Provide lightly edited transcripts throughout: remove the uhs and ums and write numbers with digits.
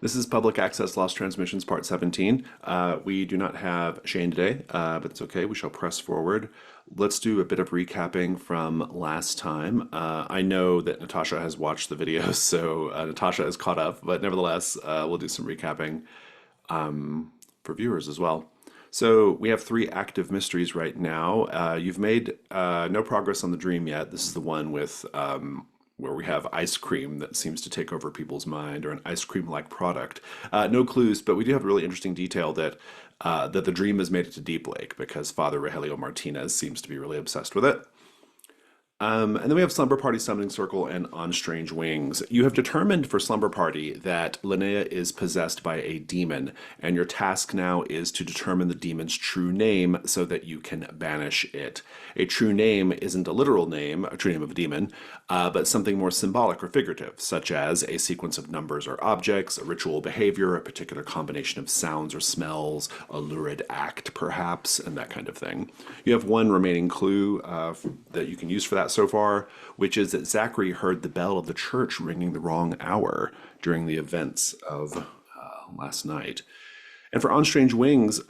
This is Public Access Lost Transmissions Part 17. We do not have Shane today, but it's okay. We shall press forward. Let's do a bit of recapping from last time. I know that Natasha has watched the videos, so Natasha is caught up, but nevertheless, we'll do some recapping for viewers as well. So we have three active mysteries right now. You've made no progress on the dream yet. This is the one with where we have ice cream that seems to take over people's mind, or an ice cream-like product. No clues, but we do have a really interesting detail that that the dream has made it to Deep Lake because Father Rogelio Martinez seems to be really obsessed with it. And then we have Slumber Party, Summoning Circle, and On Strange Wings. You have determined for Slumber Party that Linnea is possessed by a demon, and your task now is to determine the demon's true name so that you can banish it. A true name isn't a literal name, a true name of a demon, but something more symbolic or figurative, such as a sequence of numbers or objects, a ritual behavior, a particular combination of sounds or smells, a lurid act, perhaps, and that kind of thing. You have one remaining clue that you can use for that so far, which is that Zachary heard the bell of the church ringing the wrong hour during the events of last night. And for On Strange Wings,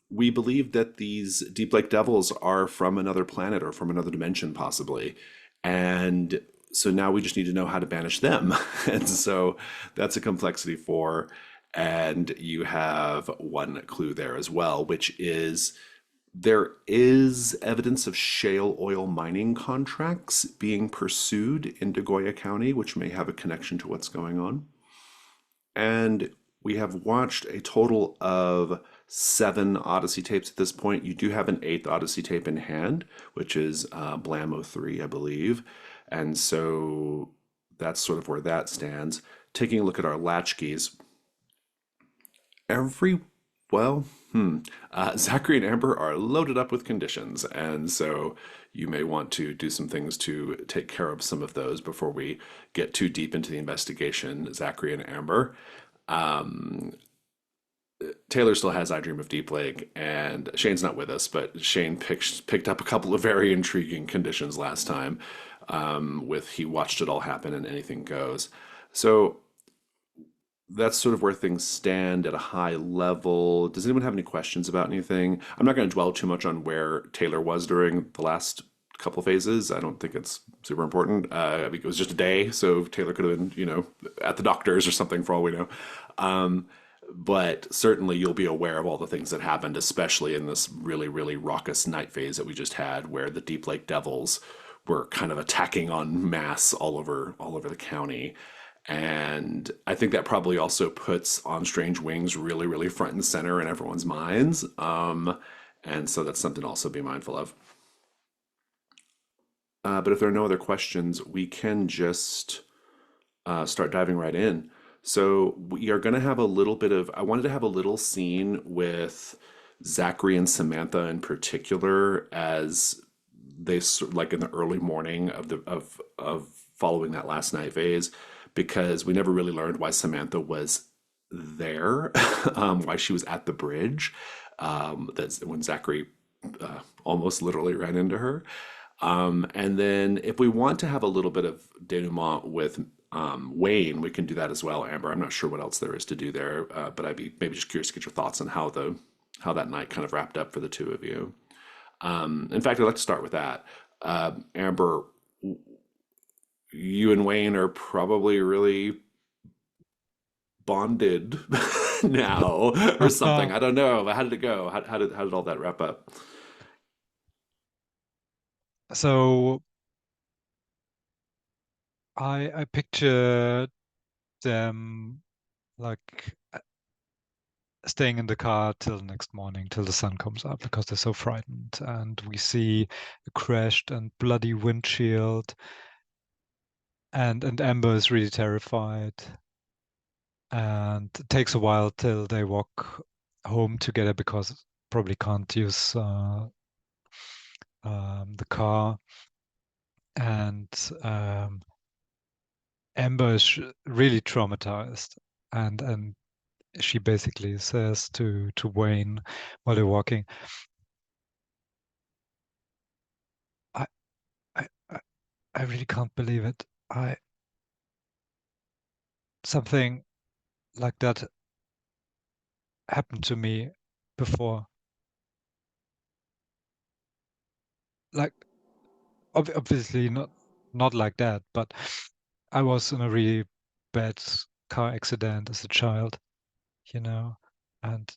we believe that these Deep Lake Devils are from another planet or from another dimension, possibly. And so now we just need to know how to banish them. And so that's a complexity four. And you have one clue there as well, which is there is evidence of shale oil mining contracts being pursued in Degoya County, which may have a connection to what's going on. And we have watched a total of 7 Odyssey tapes at this point. You do have an 8th Odyssey tape in hand, which is Blammo 3, I believe. And so that's sort of where that stands. Taking a look at our Latchkeys, every well, Zachary and Amber are loaded up with conditions, and so you may want to do some things to take care of some of those before we get too deep into the investigation. Zachary and Amber. Taylor still has I Dream of Deep Lake, and Shane's not with us, but Shane picked up a couple of very intriguing conditions last time. With he watched it all happen and anything goes. So that's sort of where things stand at a high level. Does anyone have any questions about anything? I'm not going to dwell too much on where Taylor was during the last couple phases. I don't think it's super important. I mean, it was just a day, so Taylor could have been, at the doctor's or something for all we know. But certainly you'll be aware of all the things that happened, especially in this really, really raucous night phase that we just had, where the Deep Lake Devils were kind of attacking en masse all over the county. And I think that probably also puts On Strange Wings really, really front and center in everyone's minds. And so that's something to also be mindful of. But if there are no other questions, we can just start diving right in. So we are going to have a little bit of, I wanted to have a little scene with Zachary and Samantha in particular as like in the early morning of following that last night phase, because we never really learned why Samantha was there, why she was at the bridge. That's when Zachary almost literally ran into her. And then if we want to have a little bit of denouement with Wayne, we can do that as well, Amber. I'm not sure what else there is to do there, but I'd be maybe just curious to get your thoughts on how that night kind of wrapped up for the two of you. In fact, I'd like to start with that. Amber, you and Wayne are probably really bonded now or something. I don't know. How did it go? How did all that wrap up? So I picture them like staying in the car till the next morning, till the sun comes up, because they're so frightened. And we see a crashed and bloody windshield, and Amber is really terrified. And it takes a while till they walk home together because probably can't use the car. And Amber is really traumatized, and she basically says to Wayne while they're walking, I I I I really can't believe it. I something like that happened to me before. Like obviously not like that, but I was in a really bad car accident as a child, you know, and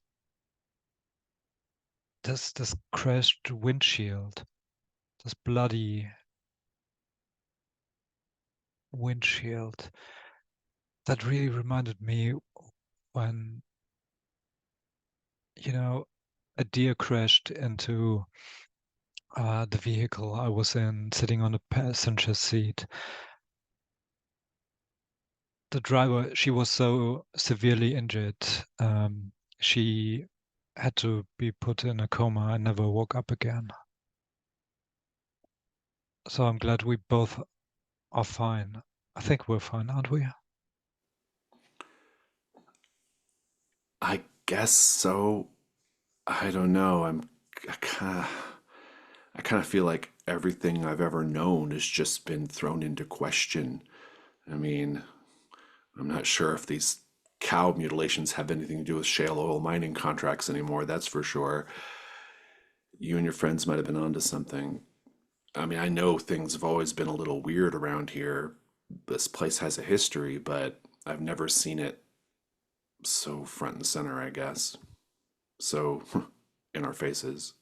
this crashed windshield, this bloody windshield, that really reminded me when, a deer crashed into the vehicle I was in, sitting on the passenger seat. The driver, she was so severely injured. She had to be put in a coma and never woke up again. So I'm glad we both are fine. I think we're fine, aren't we? I guess so. I don't know. I kind of I kind of feel like everything I've ever known has just been thrown into question. I mean, I'm not sure if these cow mutilations have anything to do with shale oil mining contracts anymore, that's for sure. You and your friends might have been onto something. I mean, I know things have always been a little weird around here. This place has a history, but I've never seen it so front and center, I guess. So in our faces.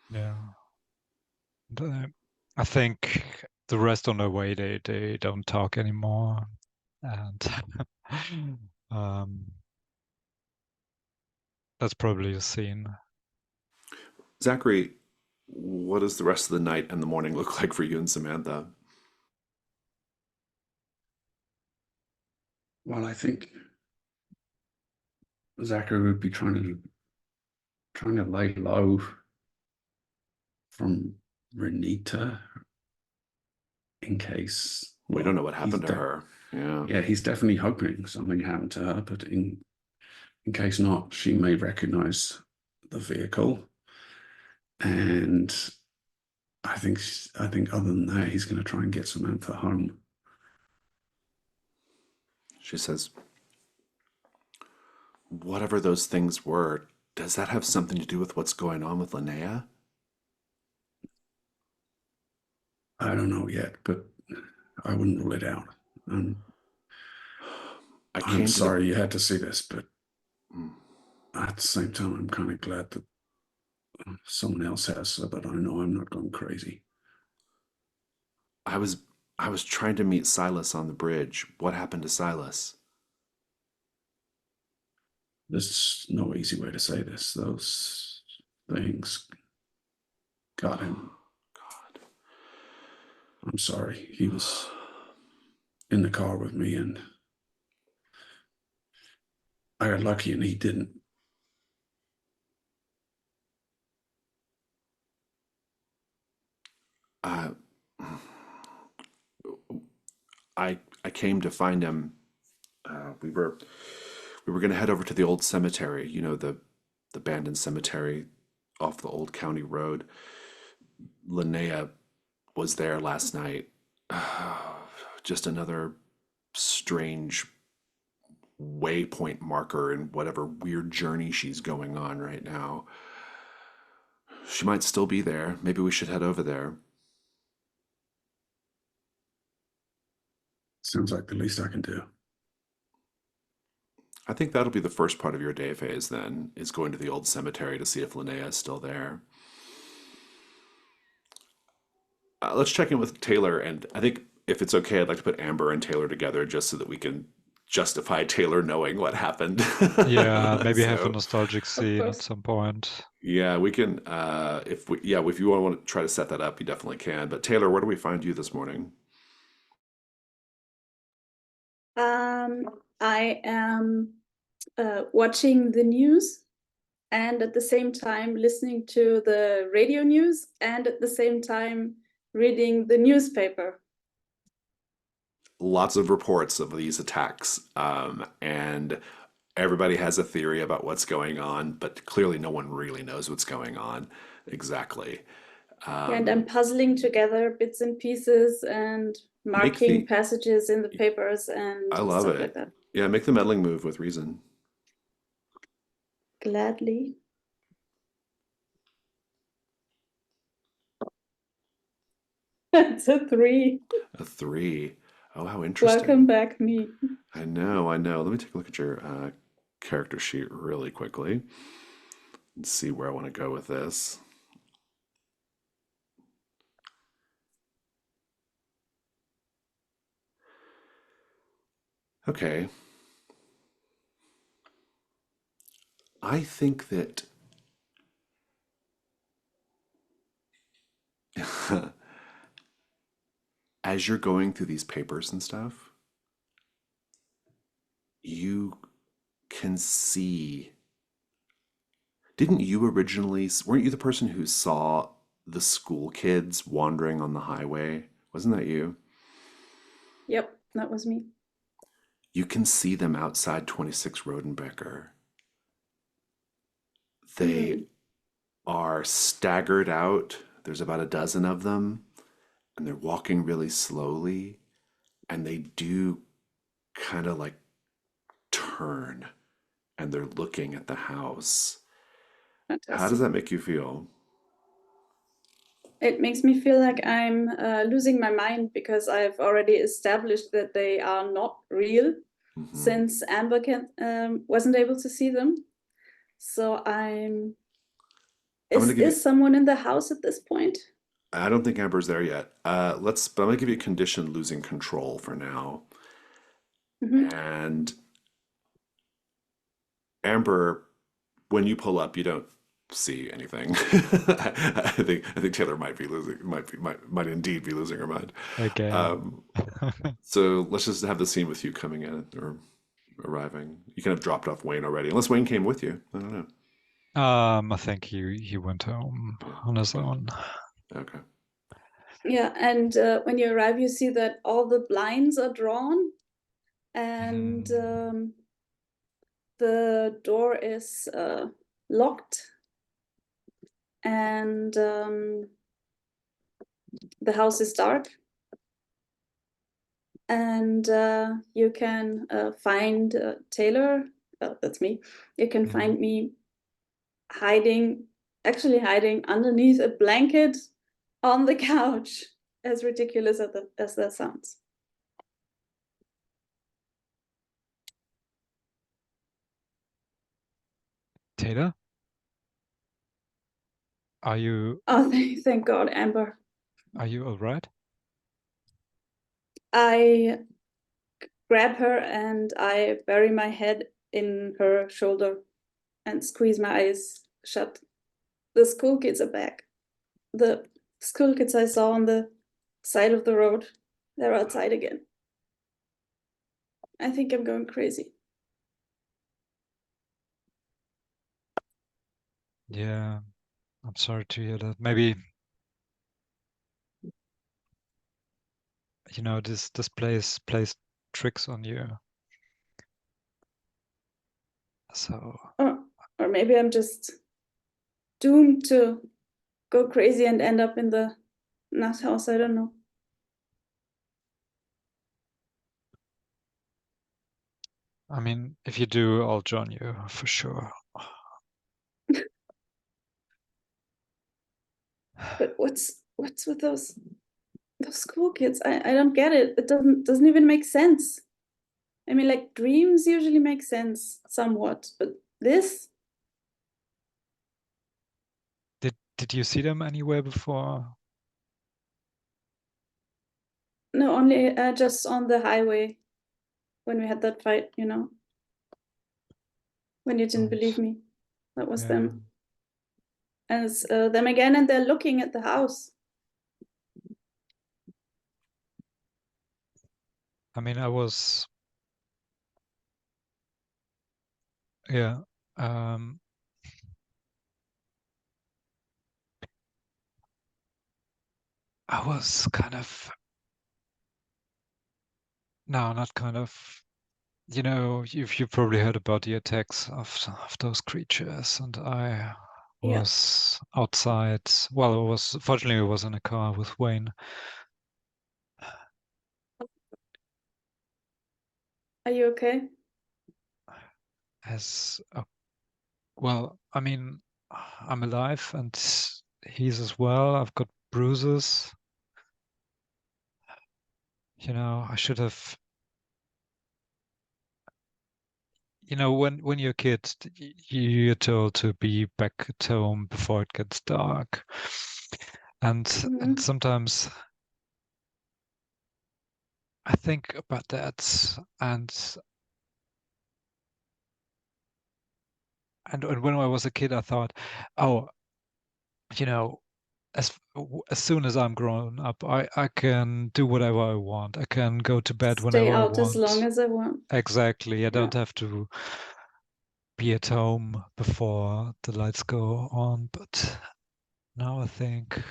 Yeah. The- I think the rest on their way, they don't talk anymore, and um, that's probably a scene. Zachary, what does the rest of the night and the morning look like for you and Samantha? Well, I think Zachary would be trying to lay low from Renita in case. We don't Well, know what happened to her. Yeah. yeah, he's definitely hoping something happened to her, but in case not, she may recognize the vehicle. And I think other than that, he's going to try and get Samantha home. She says, whatever those things were, does that have something to do with what's going on with Linnea? I don't know yet, but I wouldn't rule it out. And I I'm came to the. sorry you had to see this, but Mm. at the same time, I'm kind of glad that someone else has, so that I know I'm not going crazy. I was I was trying to meet Silas on the bridge. What happened to Silas? There's no easy way to say this. Those things got him. God. I'm sorry. He was in the car with me, and I got lucky, and he didn't. Uh, I came to find him. We were going to head over to the old cemetery. You know, the abandoned cemetery off the old county road. Linnea was there last night. Just another strange waypoint marker in whatever weird journey she's going on right now. She might still be there. Maybe we should head over there. Sounds like the least I can do. I think that'll be the first part of your day phase then, is going to the old cemetery to see if Linnea is still there. Let's check in with Taylor, and I think if it's okay, I'd like to put Amber and Taylor together just so that we can justify Taylor knowing what happened. Yeah, maybe have a So, nostalgic Of scene at course. some point. yeah, we can. If you want to try to set that up, you definitely can. But Taylor, where do we find you this morning? I am watching the news and at the same time listening to the radio news and at the same time reading the newspaper. Lots of reports of these attacks, and everybody has a theory about what's going on, but clearly no one really knows what's going on exactly. Yeah, and I'm puzzling together bits and pieces and marking passages in the papers and I love stuff it. like that. Yeah, make the meddling move with reason. Gladly. It's a 3. A 3. Oh, how interesting. Welcome back, me. I know, I know. Let me take a look at your character sheet really quickly and see where I want to go with this. Okay. I think that as you're going through these papers and stuff, you can see. Didn't you originally, weren't you the person who saw the school kids wandering on the highway? Wasn't that you? Yep, that was me. You can see them outside 26 Rodenbecker. They are staggered out. There's about a dozen of them, and they're walking really slowly, and they do kind of like turn, and they're looking at the house. Fantastic. How does that make you feel? It makes me feel like I'm losing my mind because I've already established that they are not real since Amber wasn't able to see them. So is someone in the house at this point? I don't think Amber's there yet. But I'm gonna give you a condition losing control for now. And Amber, when you pull up, you don't see anything. I think Taylor might indeed be losing her mind. Again. So let's just have the scene with you coming in or arriving. You kind of dropped off Wayne already, unless Wayne came with you. I don't know. I think he went home on his own. Okay. Yeah, and when you arrive, you see that all the blinds are drawn, and the door is locked, and the house is dark. And you can find Taylor, that's me, you can find me actually hiding underneath a blanket on the couch, as ridiculous as that sounds. Taylor? Are you... Oh, thank God, Amber. Are you all right? I grab her and I bury my head in her shoulder and squeeze my eyes shut. The school kids are back. The school kids I saw on the side of the road, they're outside again. I think I'm going crazy. Yeah, I'm sorry to hear that. Maybe, you know, this place plays tricks on you. So... Or maybe I'm just doomed to go crazy and end up in the nut house. I don't know. I mean, if you do, I'll join you for sure. But what's with those school kids? I don't get it. It doesn't even make sense. I mean, like, dreams usually make sense somewhat, but this? Did you see them anywhere before? No, only just on the highway when we had that fight, you know. When you didn't believe me. That was them. And it's them again, and they're looking at the house. I mean, I was... Yeah. I was kind of... No, not kind of... You know, you've probably heard about the attacks of those creatures, and I Yeah. was outside. Well, fortunately it was in a car with Wayne. Are you okay? Well, I mean, I'm alive and he's as well. I've got bruises. I should have. When you're a kid, you're told to be back at home before it gets dark, and Mhm. sometimes I think about that, and when I was a kid, I thought, oh, you know, as soon as I'm grown up, I can do whatever I want. I can go to bed Stay whenever I out as long want. as I want. Exactly. I Yeah. don't have to be at home before the lights go on. But now I think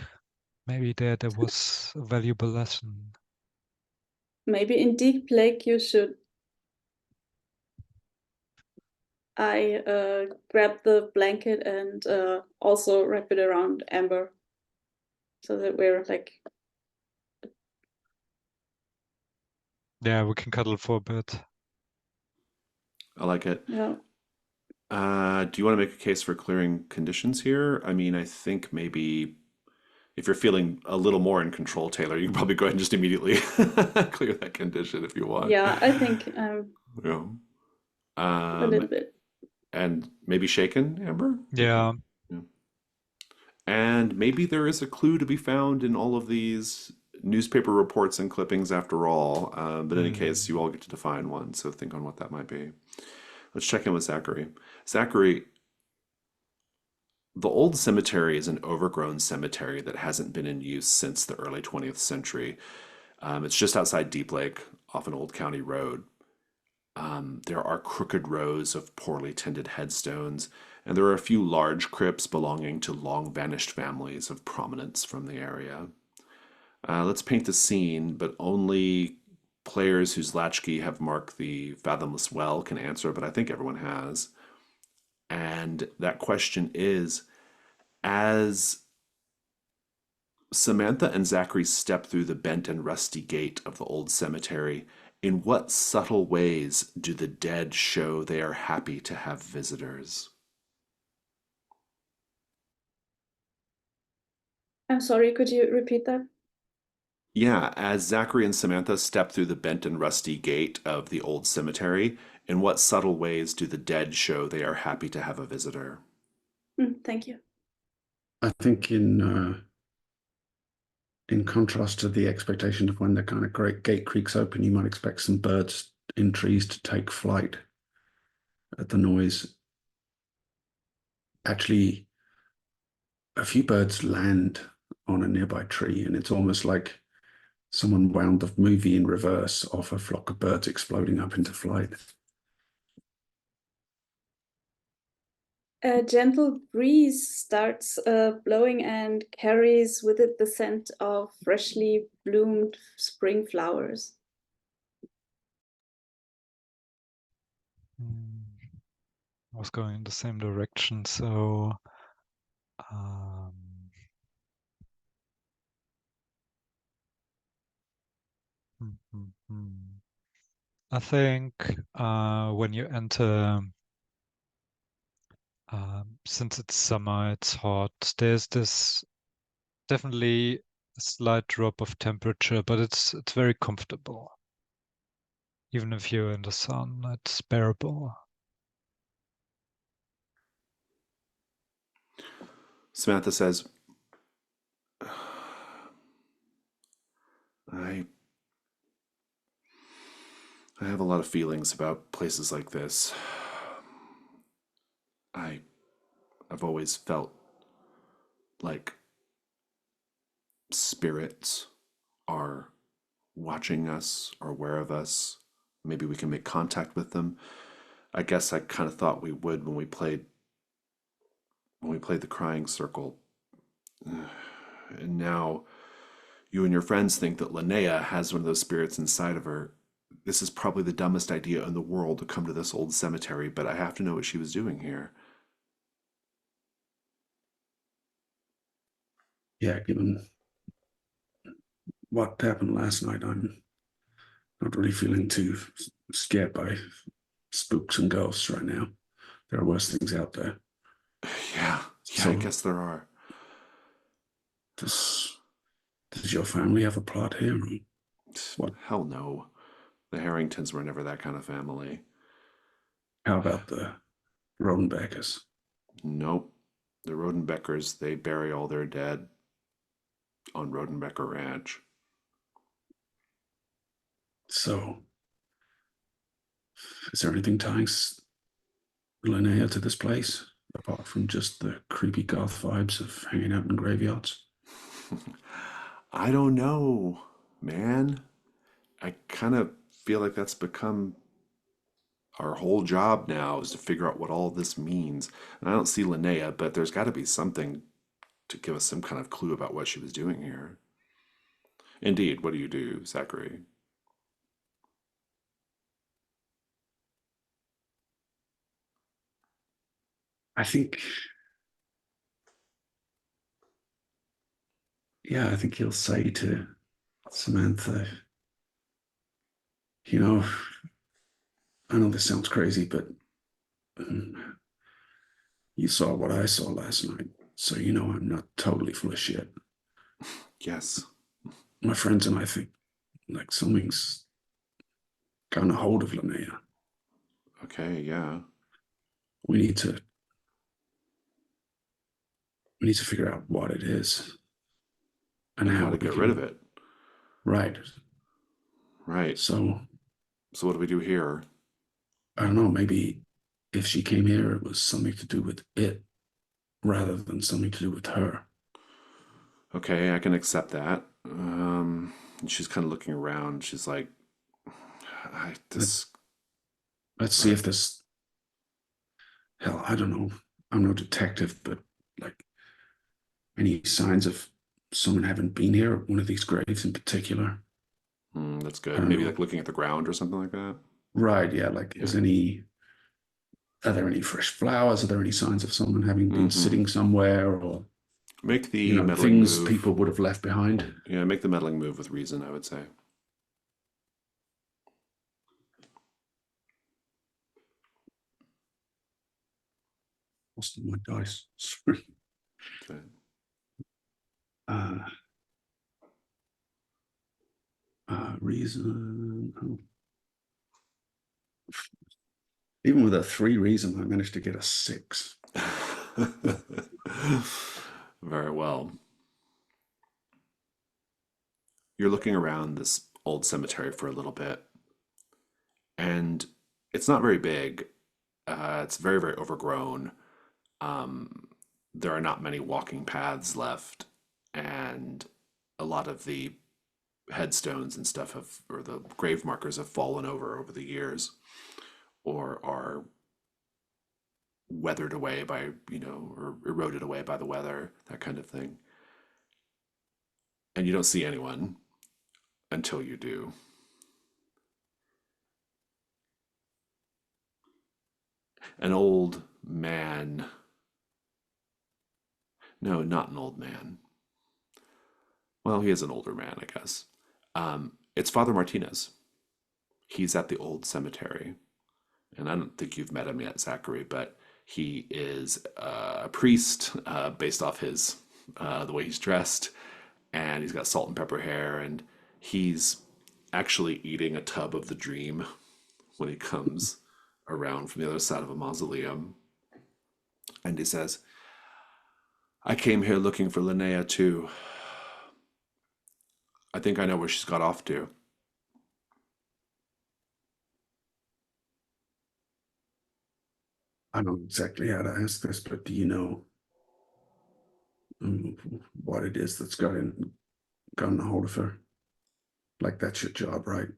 maybe there was a valuable lesson. Maybe in Deep Lake you should. I grab the blanket and also wrap it around Amber so that we're like, Yeah, we can cuddle for a bit. I like it. yeah, Do you want to make a case for clearing conditions here? I mean, I think maybe if you're feeling a little more in control, Taylor, you can probably go ahead and just immediately clear that condition if you want. yeah, I think Yeah. a little bit. And maybe shaken, Amber? Yeah. Yeah. And maybe there is a clue to be found in all of these newspaper reports and clippings after all. But in any case, you all get to define one, so think on what that might be. Let's check in with Zachary. Zachary, the old cemetery is an overgrown cemetery that hasn't been in use since the early 20th century. It's just outside Deep Lake off an old county road. There are crooked rows of poorly tended headstones, and there are a few large crypts belonging to long vanished families of prominence from the area. Let's paint the scene, but only players whose latchkey have marked the fathomless well can answer, but I think everyone has. And that question is, as Samantha and Zachary step through the bent and rusty gate of the old cemetery, in what subtle ways do the dead show they are happy to have visitors? I'm sorry, could you repeat that? Yeah, as Zachary and Samantha step through the bent and rusty gate of the old cemetery, in what subtle ways do the dead show they are happy to have a visitor? Thank you. I think in contrast to the expectation of when the kind of great gate creaks open, you might expect some birds in trees to take flight at the noise. Actually, a few birds land on a nearby tree, and it's almost like someone wound the movie in reverse off a flock of birds exploding up into flight. A gentle breeze starts blowing and carries with it the scent of freshly bloomed spring flowers. I was going in the same direction, so um, hmm, hmm, hmm. I think when you enter, since it's summer, it's hot, there's this definitely a slight drop of temperature, but it's very comfortable. Even if you're in the sun, it's bearable. Samantha says, I I have a lot of feelings about places like this. I I've always felt like spirits are watching us or aware of us. Maybe we can make contact with them. I guess I kind of thought we would when we played the crying circle. And now you and your friends think that Linnea has one of those spirits inside of her. This is probably the dumbest idea in the world to come to this old cemetery, but I have to know what she was doing here. yeah, given what happened last night, I'm not really feeling too scared by spooks and ghosts right now. There are worse things out there. Yeah, I So guess there are. does your family have a plot here? What? Hell no. The Harringtons were never that kind of family. How about the Rodenbeckers? Nope. The Rodenbeckers, they bury all their dead on Rodenbecker Ranch. So, is there anything tying Linnea to this place, apart from just the creepy goth vibes of hanging out in graveyards? I don't know, man. I kind of feel like that's become our whole job now is to figure out what all this means. And I don't see Linnea, but there's got to be something to give us some kind of clue about what she was doing here. Indeed, what do you do, Zachary? I think, yeah, I think he'll say to Samantha, you know, I know this sounds crazy, but you saw what I saw last night, so you know I'm not totally full of shit. Yes. My friends and I think like something's gotten a hold of Linnea. Okay, yeah. We need to figure out what it is and And how how to we get rid of can. it. Right. Right. So So what do we do here? I don't know, maybe if she came here, it was something to do with it rather than something to do with her. Okay, I can accept that. She's kind of looking around. She's like, I Let, this. let's see Right. if this, hell, I don't know. I'm no detective, but like any signs of someone having been here at one of these graves in particular. That's I good. don't Maybe know. like looking at the ground or something like that. Right, yeah, like Yeah. are there any fresh flowers? Are there any signs of someone having been Mm-hmm. sitting somewhere or, Make the meddling things move. people would have left behind? Yeah, make the meddling move with reason, I would say. Lost my dice. Sorry. Okay. Uh, reason. Oh. Even with a 3 reason, I managed to get a 6. Very well. You're looking around this old cemetery for a little bit, and it's not very big. It's very, very overgrown. Um, there are not many walking paths left, and a lot of the headstones and stuff have, or the grave markers have fallen over the years, or are weathered away by, or eroded away by the weather, that kind of thing. And you don't see anyone until you do. An old man. No, not an old man. Well, he is an older man, I guess. It's Father Martinez. He's at the old cemetery. And I don't think you've met him yet, Zachary, but he is a priest based off his the way he's dressed, and he's got salt and pepper hair, and he's actually eating a tub of the dream when he comes around from the other side of a mausoleum. And he says, I came here looking for Linnea too. I think I know where she's got off to. I don't know exactly how to ask this, but do you know what it is that's gotten a hold of her? Like, that's your job, right?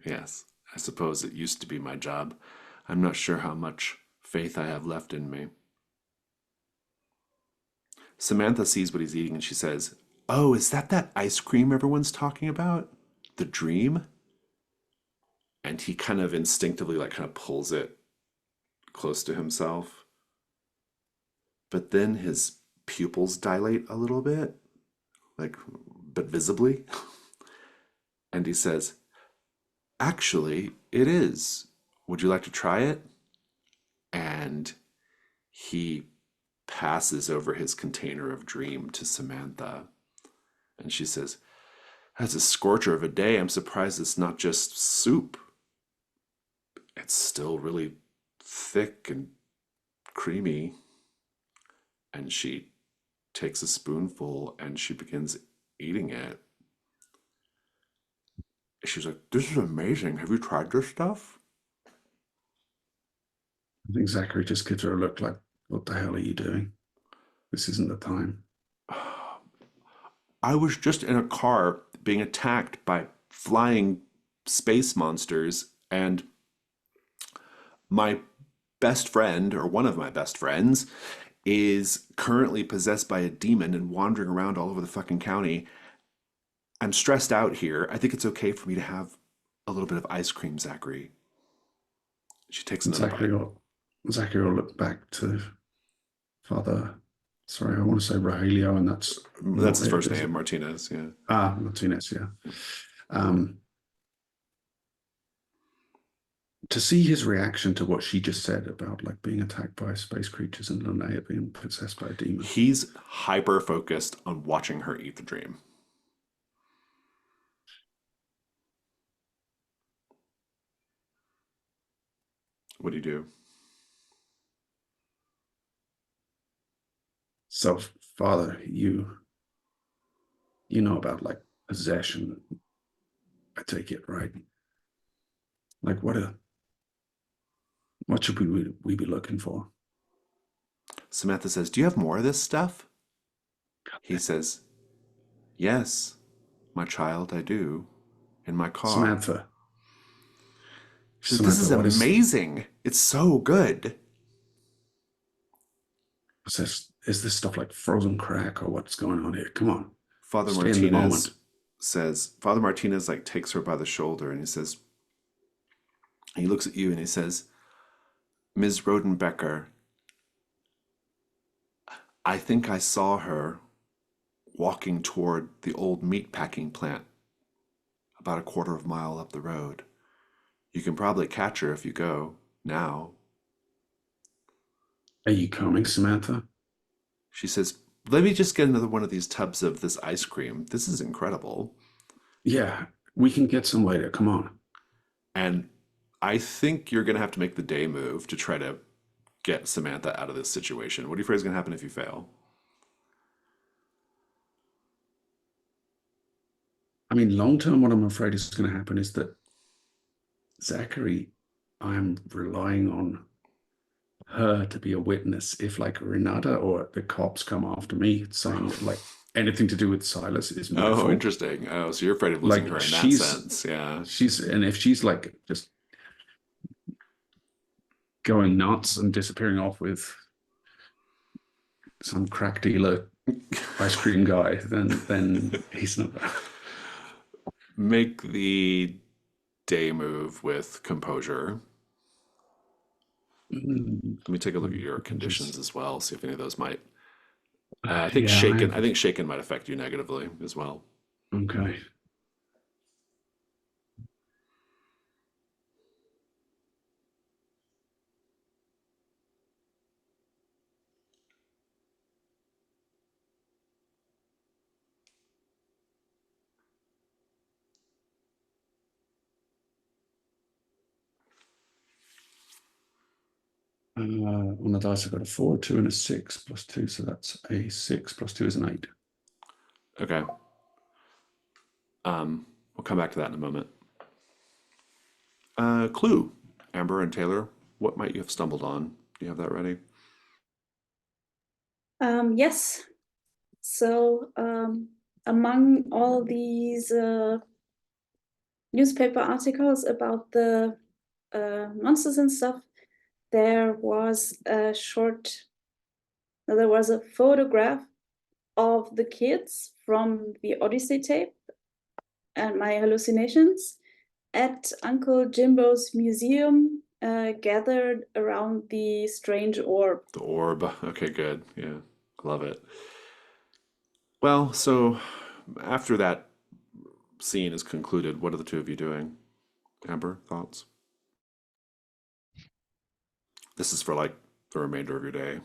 Yes, I suppose it used to be my job. I'm not sure how much faith I have left in me. Samantha sees what he's eating and she says, Oh, is that ice cream everyone's talking about? The dream? And he kind of instinctively, like, kind of pulls it close to himself. But then his pupils dilate a little bit, like, but visibly. And he says, actually, it is. Would you like to try it? And he passes over his container of dream to Samantha. And she says, that's a scorcher of a day. I'm surprised it's not just soup. It's still really thick and creamy. And she takes a spoonful and she begins eating it. She's like, this is amazing. Have you tried this stuff? I think Zachary just gives her a look like, what the hell are you doing? This isn't the time. I was just in a car being attacked by flying space monsters, and my best friend, or one of my best friends, is currently possessed by a demon and wandering around all over the fucking county. I'm stressed out here. I think it's okay for me to have a little bit of ice cream, Zachary. She takes another bite. Zachary will look back to Father. Sorry, I want to say Rogelio, and that's His first name, Martinez. Yeah. Martinez. Yeah. To see his reaction to what she just said about like being attacked by space creatures and Linnea being possessed by a demon. He's hyper focused on watching her eat the dream. What do you do? So, Father, you know about like possession. I take it, right? Like what should we be looking for? Samantha says, do you have more of this stuff? He says, yes, my child, I do. In my car. Samantha. She says, this is amazing. It's so good. Is this stuff like frozen crack or what's going on here? Come on. Father Martinez says, Father Martinez like takes her by the shoulder and he says, he looks at you and he says, Ms. Rodenbecker, I think I saw her walking toward the old meatpacking plant about a quarter of a mile up the road. You can probably catch her if you go now. Are you coming, Samantha? She says, let me just get another one of these tubs of this ice cream. This is incredible. Yeah, we can get some later. Come on. And I think you're going to have to make the day move to try to get Samantha out of this situation. What do you afraid is going to happen if you fail? I mean, long term, what I'm afraid is going to happen is that Zachary, I'm relying on her to be a witness if like Renata or the cops come after me saying that like anything to do with Silas is my fault. Oh, interesting. Oh, so you're afraid of losing her in that sense. Yeah. And if she's like just going nuts and disappearing off with some crack dealer ice cream guy, then he's not bad. Make the day move with composure. Let me take a look at your conditions as well, see if any of those might. I think shaken. I think shaken might affect you negatively as well. Okay. On the dice, I got a 4, 2, and a 6 plus 2, so that's a 6 plus 2 is an 8. Okay. We'll come back to that in a moment. Clue, Amber and Taylor, what might you have stumbled on? Do you have that ready? Yes. So among all these newspaper articles about the monsters and stuff, there was a photograph of the kids from the Odyssey tape and my hallucinations at Uncle Jimbo's museum, gathered around the strange orb. The orb. Okay, good. Yeah. Love it. Well, so after that scene is concluded, what are the two of you doing? Amber, thoughts? This is for like the remainder of your day.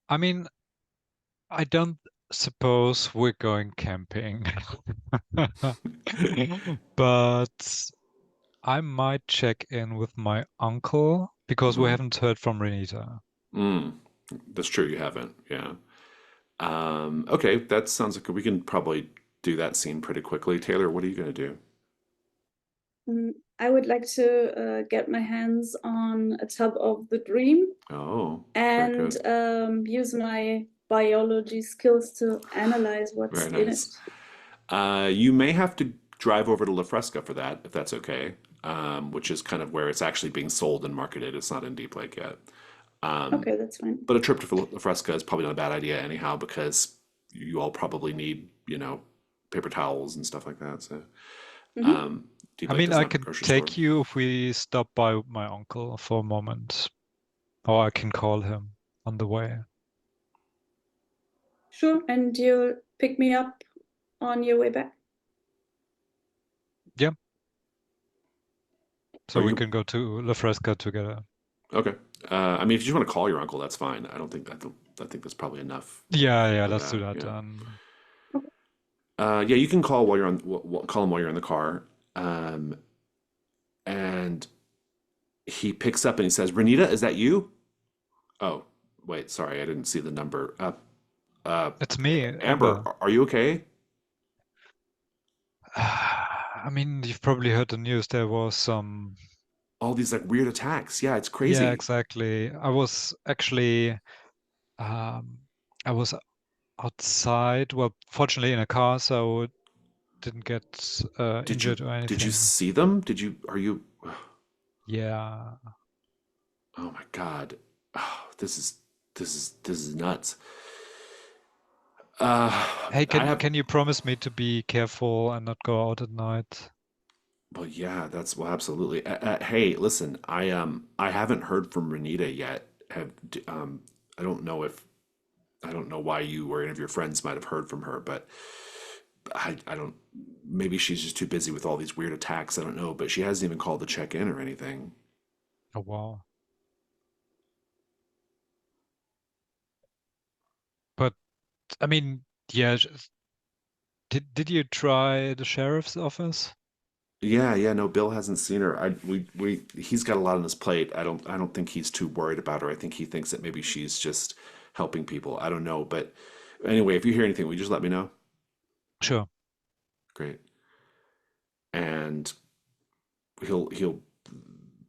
I mean, I don't suppose we're going camping, but I might check in with my uncle because we haven't heard from Renita. That's true, you haven't. Yeah. Okay, that sounds like we can probably do that scene pretty quickly. Taylor, what are you going to do? I would like to get my hands on a tub of the dream Oh, very and good. use my biology skills to analyze what's Very in nice. it. You may have to drive over to La Fresca for that, if that's okay, which is kind of where it's actually being sold and marketed. It's not in Deep Lake yet. Okay, that's fine. But a trip to La Fresca is probably not a bad idea anyhow, because you all probably need, paper towels and stuff like that. So Deep I Lake mean, doesn't I have a can grocery store. take you if we stop by my uncle for a moment, or I can call him on the way. Sure, and you'll pick me up on your way back? Yeah. So Are we you can go to La Fresca together. okay? I mean, if you just want to call your uncle, that's fine. I don't think that. I think that's probably enough Yeah, for let's do that. that Yeah. then. Yeah, you can call while you're on. Call him while you're in the car, and he picks up and he says, "Renita, is that you?" Oh, wait, sorry, I didn't see the number. It's me, Amber, Amber. are you okay? I mean, you've probably heard the news. There was some. All these like weird attacks. Yeah, it's Yeah, crazy. exactly. I was actually, I was outside. Well, fortunately in a car, so didn't get Did you injured or did you anything. see them? Are you? Yeah. Oh my God. Oh, this is nuts. Hey, I have. can you promise me to be careful and not go out at night? Well, yeah, well, absolutely. Hey, listen, I haven't heard from Renita yet. I don't know if I don't know why you or any of your friends might have heard from her, but I don't. Maybe she's just too busy with all these weird attacks. I don't know, but she hasn't even called to check in or anything. Oh, wow. But I mean, yeah, did you try the sheriff's office? Yeah, yeah, no, Bill hasn't seen her. He's got a lot on his plate. I don't think he's too worried about her. I think he thinks that maybe she's just helping people. I don't know, but anyway, if you hear anything, will you just let me know? Sure. Great. And he'll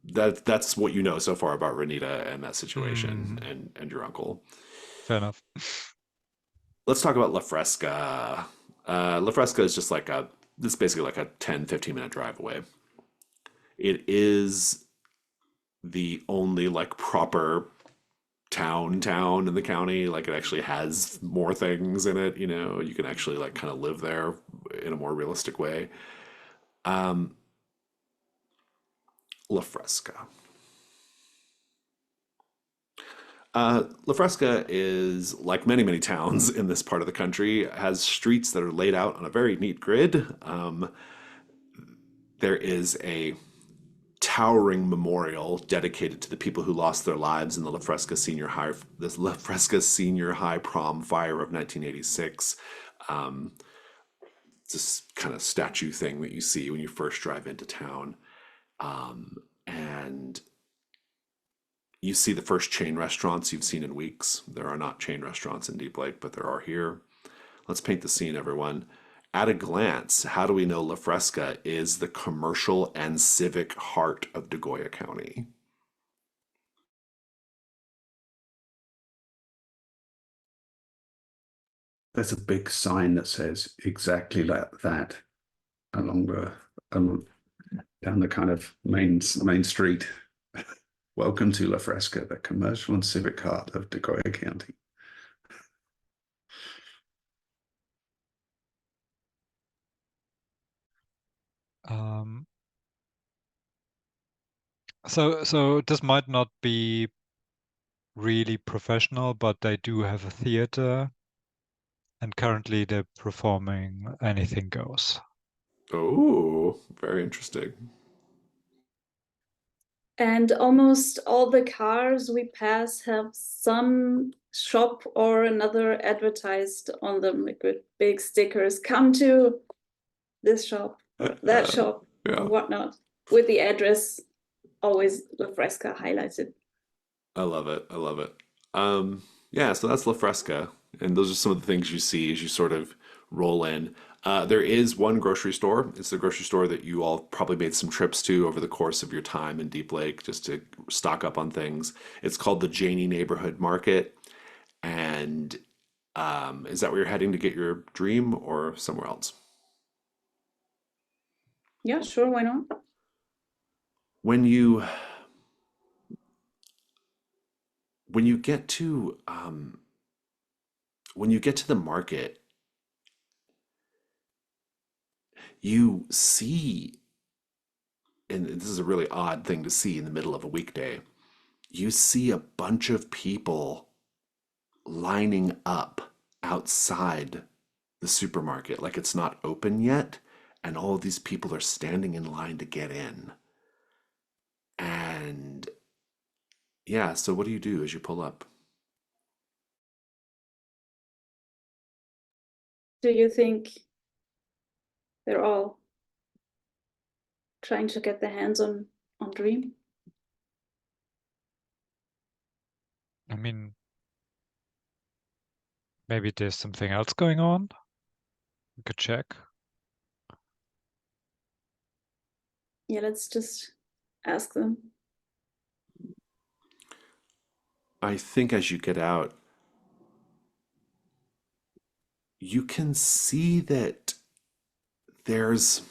that's what you know so far about Renita and that situation Mm, and your uncle. fair enough. Let's talk about La Fresca. La Fresca is just this is basically like a 10-15 minute drive away. It is the only like proper town in the county. Like it actually has more things in it. You can actually like kind of live there in a more realistic way. La Fresca. La Fresca is like many, many towns in this part of the country, has streets that are laid out on a very neat grid. There is a towering memorial dedicated to the people who lost their lives in the La Fresca Senior High Prom fire of 1986. It's this kind of statue thing that you see when you first drive into town. And you see the first chain restaurants you've seen in weeks. There are not chain restaurants in Deep Lake, but there are here. Let's paint the scene, everyone. At a glance, how do we know La Fresca is the commercial and civic heart of Degoya County? There's a big sign that says exactly like that along the down the kind of main street. Welcome to La Fresca, the commercial and civic heart of Degoya County. Um, so this might not be really professional, but they do have a theater, and currently they're performing Anything Goes. Oh, very interesting. And almost all the cars we pass have some shop or another advertised on them, like with big stickers. Come to this shop or that shop or Yeah, whatnot, with the address always La Fresca highlighted. I love it. I love it. Yeah, so that's La Fresca, and those are some of the things you see as you sort of roll in. There is one grocery store. It's the grocery store that you all probably made some trips to over the course of your time in Deep Lake just to stock up on things. It's called the Janie Neighborhood Market. And is that where you're heading to get your dream or somewhere else? Yeah, sure, why not? When you when you get to when you get to the market, you see, and this is a really odd thing to see in the middle of a weekday, you see a bunch of people lining up outside the supermarket like it's not open yet, and all of these people are standing in line to get in. And yeah, so what do you do as you pull up? Do you think they're all trying to get their hands on Dream? I mean, maybe there's something else going on. We could check. Yeah, let's just ask them. I think as you get out, you can see that there's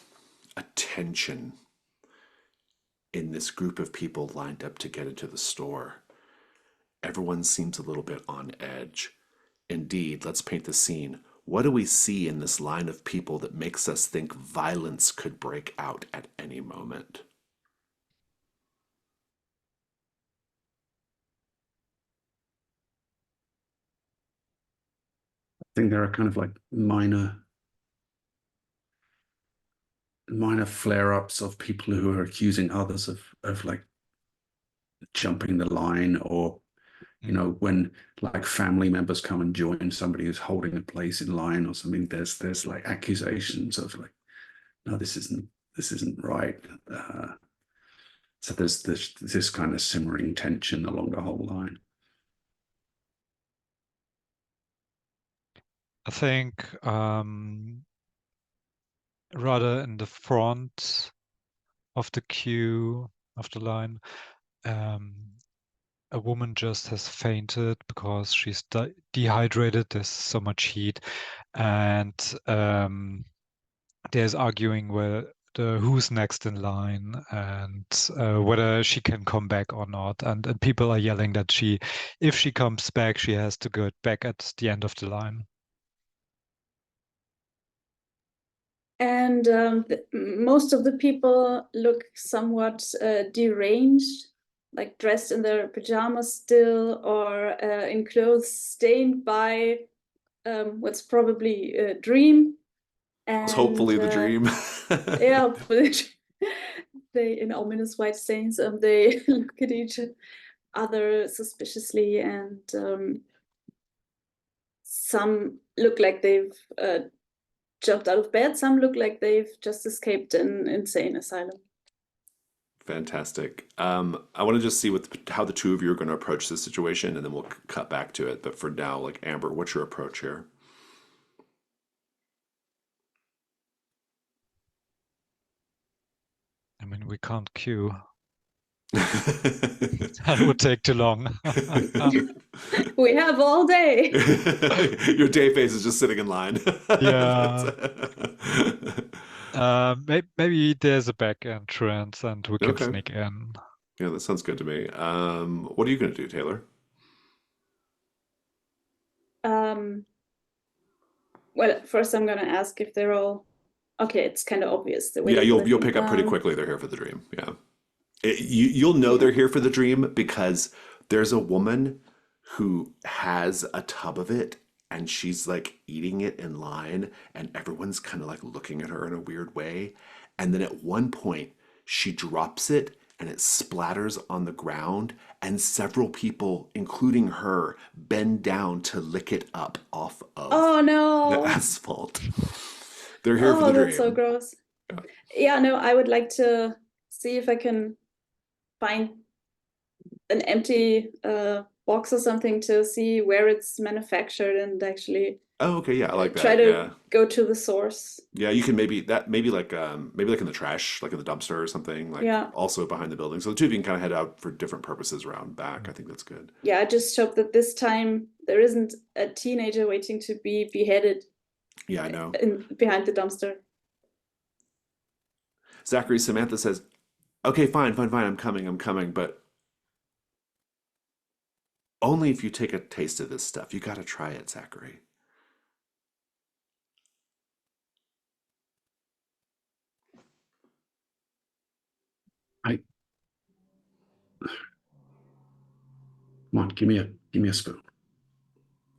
a tension in this group of people lined up to get into the store. Everyone seems a little bit on edge. Indeed, let's paint the scene. What do we see in this line of people that makes us think violence could break out at any moment? I think there are kind of like minor flare-ups of people who are accusing others of like jumping the line, or when like family members come and join somebody who's holding a place in line or something, there's like accusations of like, no, this isn't right. So there's this kind of simmering tension along the whole line. I think rather in the front of the queue of the line, a woman just has fainted because she's dehydrated. There's so much heat, and there's arguing who's next in line and whether she can come back or not. And people are yelling that if she comes back, she has to go back at the end of the line. And most of the people look somewhat deranged, like dressed in their pajamas still, or in clothes stained by what's probably a dream. And Hopefully the dream. yeah, they in ominous white stains, they look at each other suspiciously, and some look like they've jumped out of bed. Some look like they've just escaped an insane asylum. Fantastic. I want to just see how the two of you are going to approach this situation, and then we'll cut back to it. But for now, like Amber, what's your approach here? I mean, we can't queue. That would take too long. We have all day. Your day face is just sitting in line. Yeah. Maybe there's a back entrance and we can Okay. sneak in. Yeah, that sounds good to me. What are you going to do, Taylor? Well, first I'm gonna ask if they're all Okay, it's kind of obvious the way Yeah, they you'll blend. pick up pretty quickly they're here for the dream. Yeah. You'll know they're here for the dream because there's a woman who has a tub of it and she's like eating it in line and everyone's kind of like looking at her in a weird way. And then at one point she drops it and it splatters on the ground and several people, including her, bend down to lick it up off of Oh the no! asphalt. They're here for Oh, the that's so dream. gross. Yeah. Yeah, no, I would like to see if I can find an empty box or something to see where it's manufactured and actually Oh, okay, yeah, I like try that. to Yeah. go to the source. Yeah, you can maybe like in the trash, like in the dumpster or something, like Yeah. also behind the building. So the two of you can kind of head out for different purposes around back. I think that's good. Yeah, I just hope that this time there isn't a teenager waiting to be beheaded Yeah, I know. behind the dumpster. Zachary, Samantha says, "Okay, fine, I'm coming, but only if you take a taste of this stuff. You got to try it, Zachary." I Come on, give me a spoon.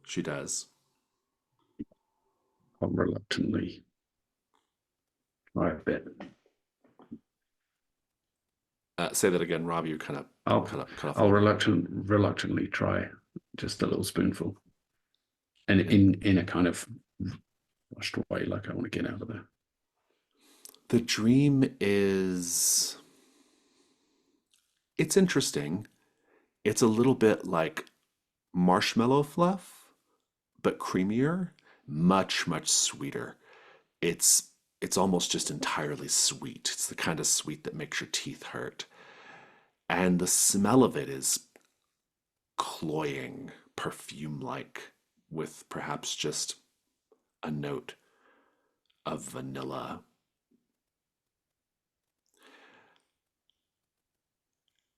She does. I'll reluctantly try a bit. Say that again, Rob. You kind of cut off. I'll reluctantly try just a little spoonful, and in a kind of rushed way, like I want to get out of there. The dream is. It's interesting. It's a little bit like marshmallow fluff, but creamier, much sweeter. It's almost just entirely sweet. It's the kind of sweet that makes your teeth hurt. And the smell of it is cloying, perfume-like, with perhaps just a note of vanilla.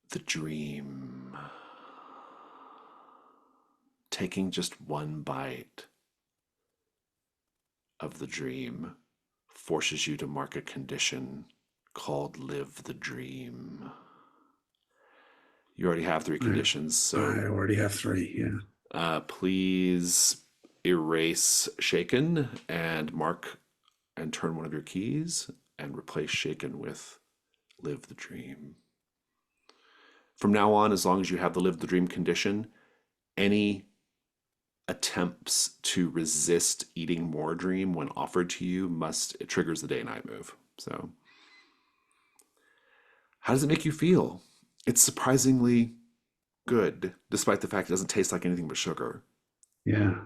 The dream. Taking just one bite of the dream forces you to mark a condition called live the dream. You already have 3 conditions, so I already have 3. Yeah. Please erase shaken and mark and turn one of your keys and replace shaken with live the dream. From now on, as long as you have the live the dream condition, any attempts to resist eating more dream when offered to you it triggers the day night move. So how does it make you feel? It's surprisingly good, despite the fact it doesn't taste like anything but sugar. Yeah.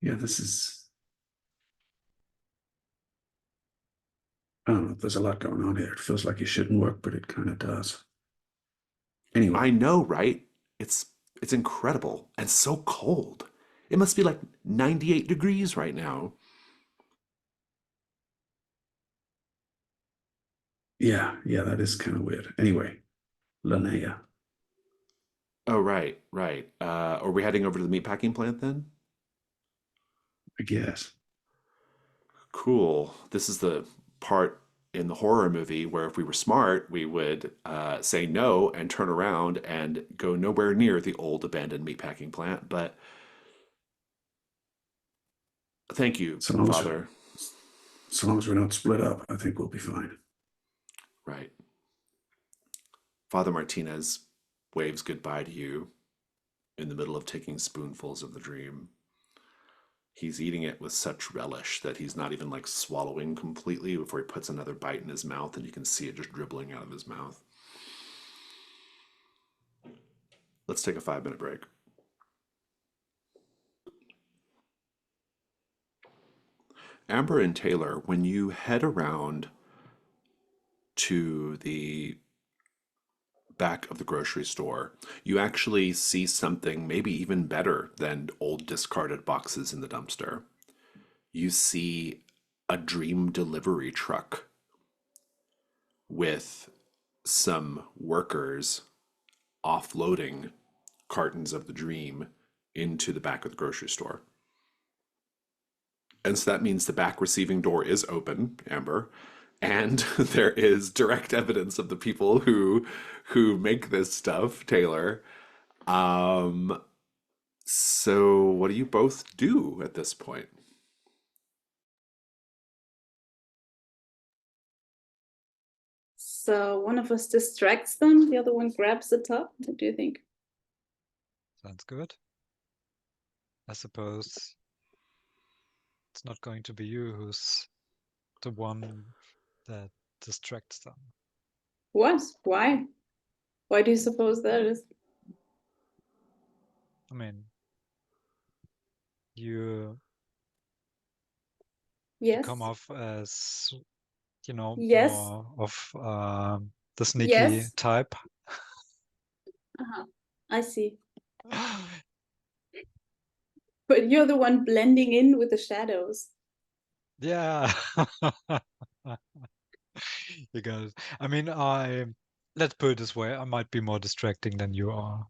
This is, I don't know, there's a lot going on here. It feels like it shouldn't work, but it kind of does. Anyway. I know, right? It's incredible and so cold. It must be like 98 degrees right now. Yeah, that is kind of weird. Anyway, Linnea. Oh, right. Are we heading over to the meatpacking plant then? I guess. Cool. This is the part in the horror movie where if we were smart, we would say no and turn around and go nowhere near the old abandoned meatpacking plant. But thank you, Father. So long as we're not split up, I think we'll be fine. Right. Father Martinez waves goodbye to you in the middle of taking spoonfuls of the dream. He's eating it with such relish that he's not even like swallowing completely before he puts another bite in his mouth, and you can see it just dribbling out of his mouth. Let's take a 5-minute break. Amber and Taylor, when you head around to the back of the grocery store, you actually see something maybe even better than old discarded boxes in the dumpster. You see a dream delivery truck with some workers offloading cartons of the dream into the back of the grocery store. And so that means the back receiving door is open, Amber, and there is direct evidence of the people who make this stuff, Taylor. Um, so what do you both do at this point? So one of us distracts them, the other one grabs the top. What do you think? Sounds good. I suppose it's not going to be you who's the one that distracts them. What? Why? Why do you suppose that is? I mean, you come Yes. off as, Yes. more of the sneaky Yes. type. Uh-huh. I see. But you're the one blending in with the shadows. Yeah. You guys. I mean, let's put it this way, I might be more distracting than you are.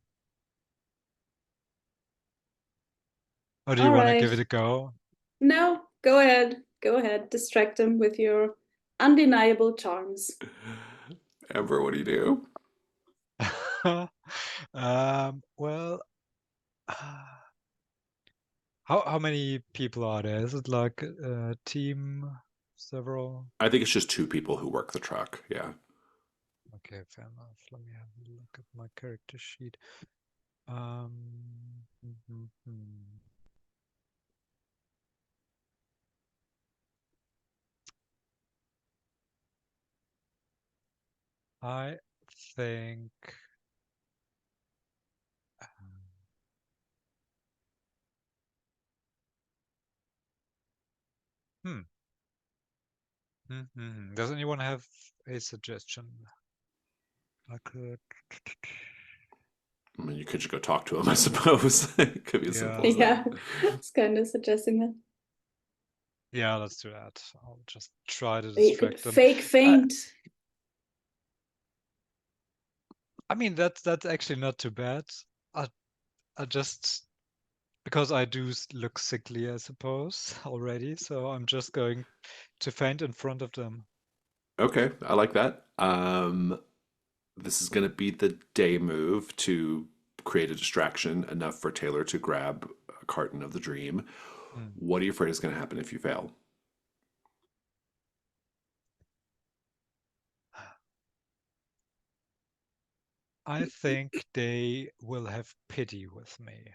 Or do you All want to right. give it a go? No, go ahead. Go ahead. Distract them with your undeniable charms. Amber, what do you do? Well, how many people are there? Is it like a team, several? I think it's just two people who work the truck. Yeah. Okay, fair enough. Let me have a look at my character sheet. Um, mhm, hmm. I think. Hmm. Does anyone have a suggestion? I could. I mean, you could just go talk to him, I suppose. It could be as simple as Yeah, that. it's kind of suggesting that. Yeah, let's do that. I'll just try to You could distract them. fake faint. I mean, that's actually not too bad. I just because I do look sickly, I suppose, already. So I'm just going to faint in front of them. Okay, I like that. This is going to be the day move to create a distraction enough for Taylor to grab a carton of the dream. Hmm. What are you afraid is going to happen if you fail? I think they will have pity with me.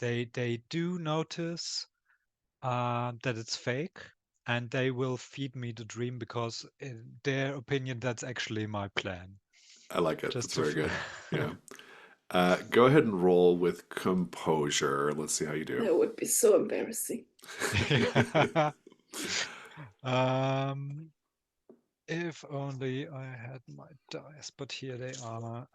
They do notice that it's fake, and they will feed me the dream because in their opinion that's actually my plan. I like it. Just That's to very good. Yeah. Go ahead and roll with composure. Let's see how you do. That would be so embarrassing. um, if only I had my dice, but here they are.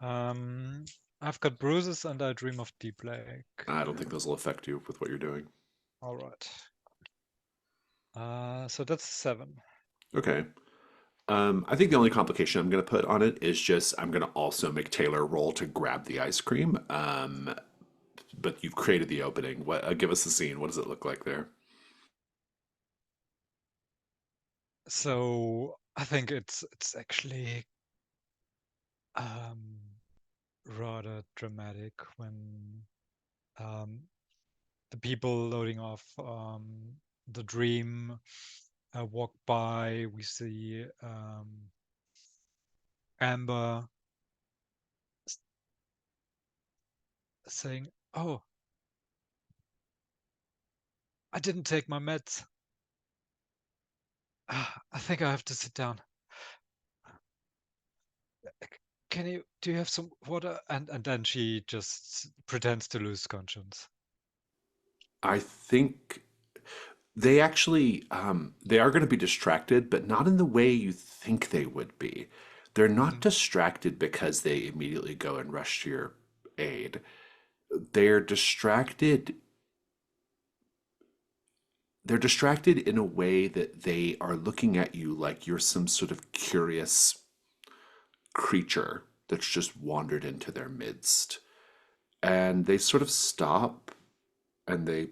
I've got bruises and I dream of deep lake. I don't think those will affect you with what you're doing. All right. So that's 7. Okay. I think the only complication I'm going to put on it is just I'm going to also make Taylor roll to grab the ice cream. But you've created the opening. What? Give us the scene. What does it look like there? So I think it's actually um, rather dramatic when um, the people loading off the dream walk by. We see Amber saying, "Oh, I didn't take my meds. I think I have to sit down. Do you have some water?" And then she just pretends to lose conscience. I think they actually they are going to be distracted, but not in the way you think they would be. They're not Mhm. distracted because they immediately go and rush to your aid. They're distracted. They're distracted in a way that they are looking at you like you're some sort of curious creature that's just wandered into their midst. And they sort of stop and they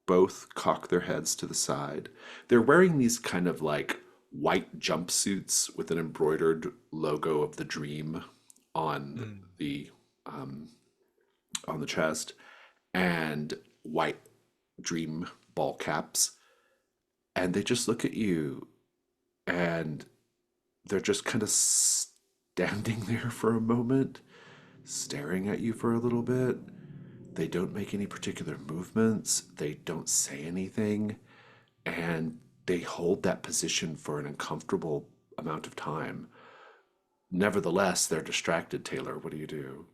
both cock their heads to the side. They're wearing these kind of like white jumpsuits with an embroidered logo of the dream on Mm. the on the chest, and white dream ball caps. And they just look at you, and they're just kind of standing there for a moment, staring at you for a little bit. They don't make any particular movements, they don't say anything, and they hold that position for an uncomfortable amount of time. Nevertheless, they're distracted. Taylor, what do you do?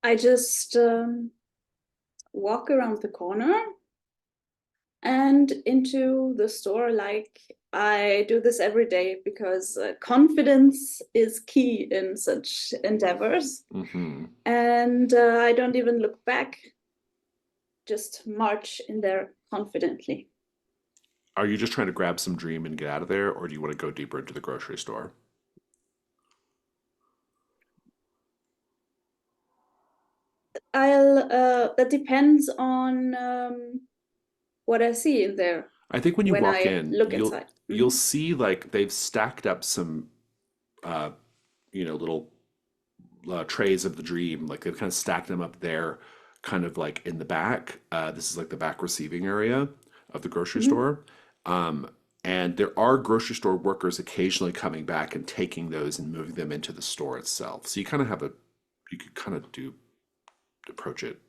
I just walk around the corner and into the store. Like, I do this every day because confidence is key in such endeavors. Mm-hmm. And I don't even look back, just march in there confidently. Are you just trying to grab some dream and get out of there, or do you want to go deeper into the grocery store? That depends on what I see in there I think when you when walk I in, look you'll inside. you'll see like they've stacked up some uh little trays of the dream. Like they've kind of stacked them up there, kind of like in the back. This is like the back receiving area of the grocery Mhm. store. Um, and there are grocery store workers occasionally coming back and taking those and moving them into the store itself. So you kind of have you could kind of approach it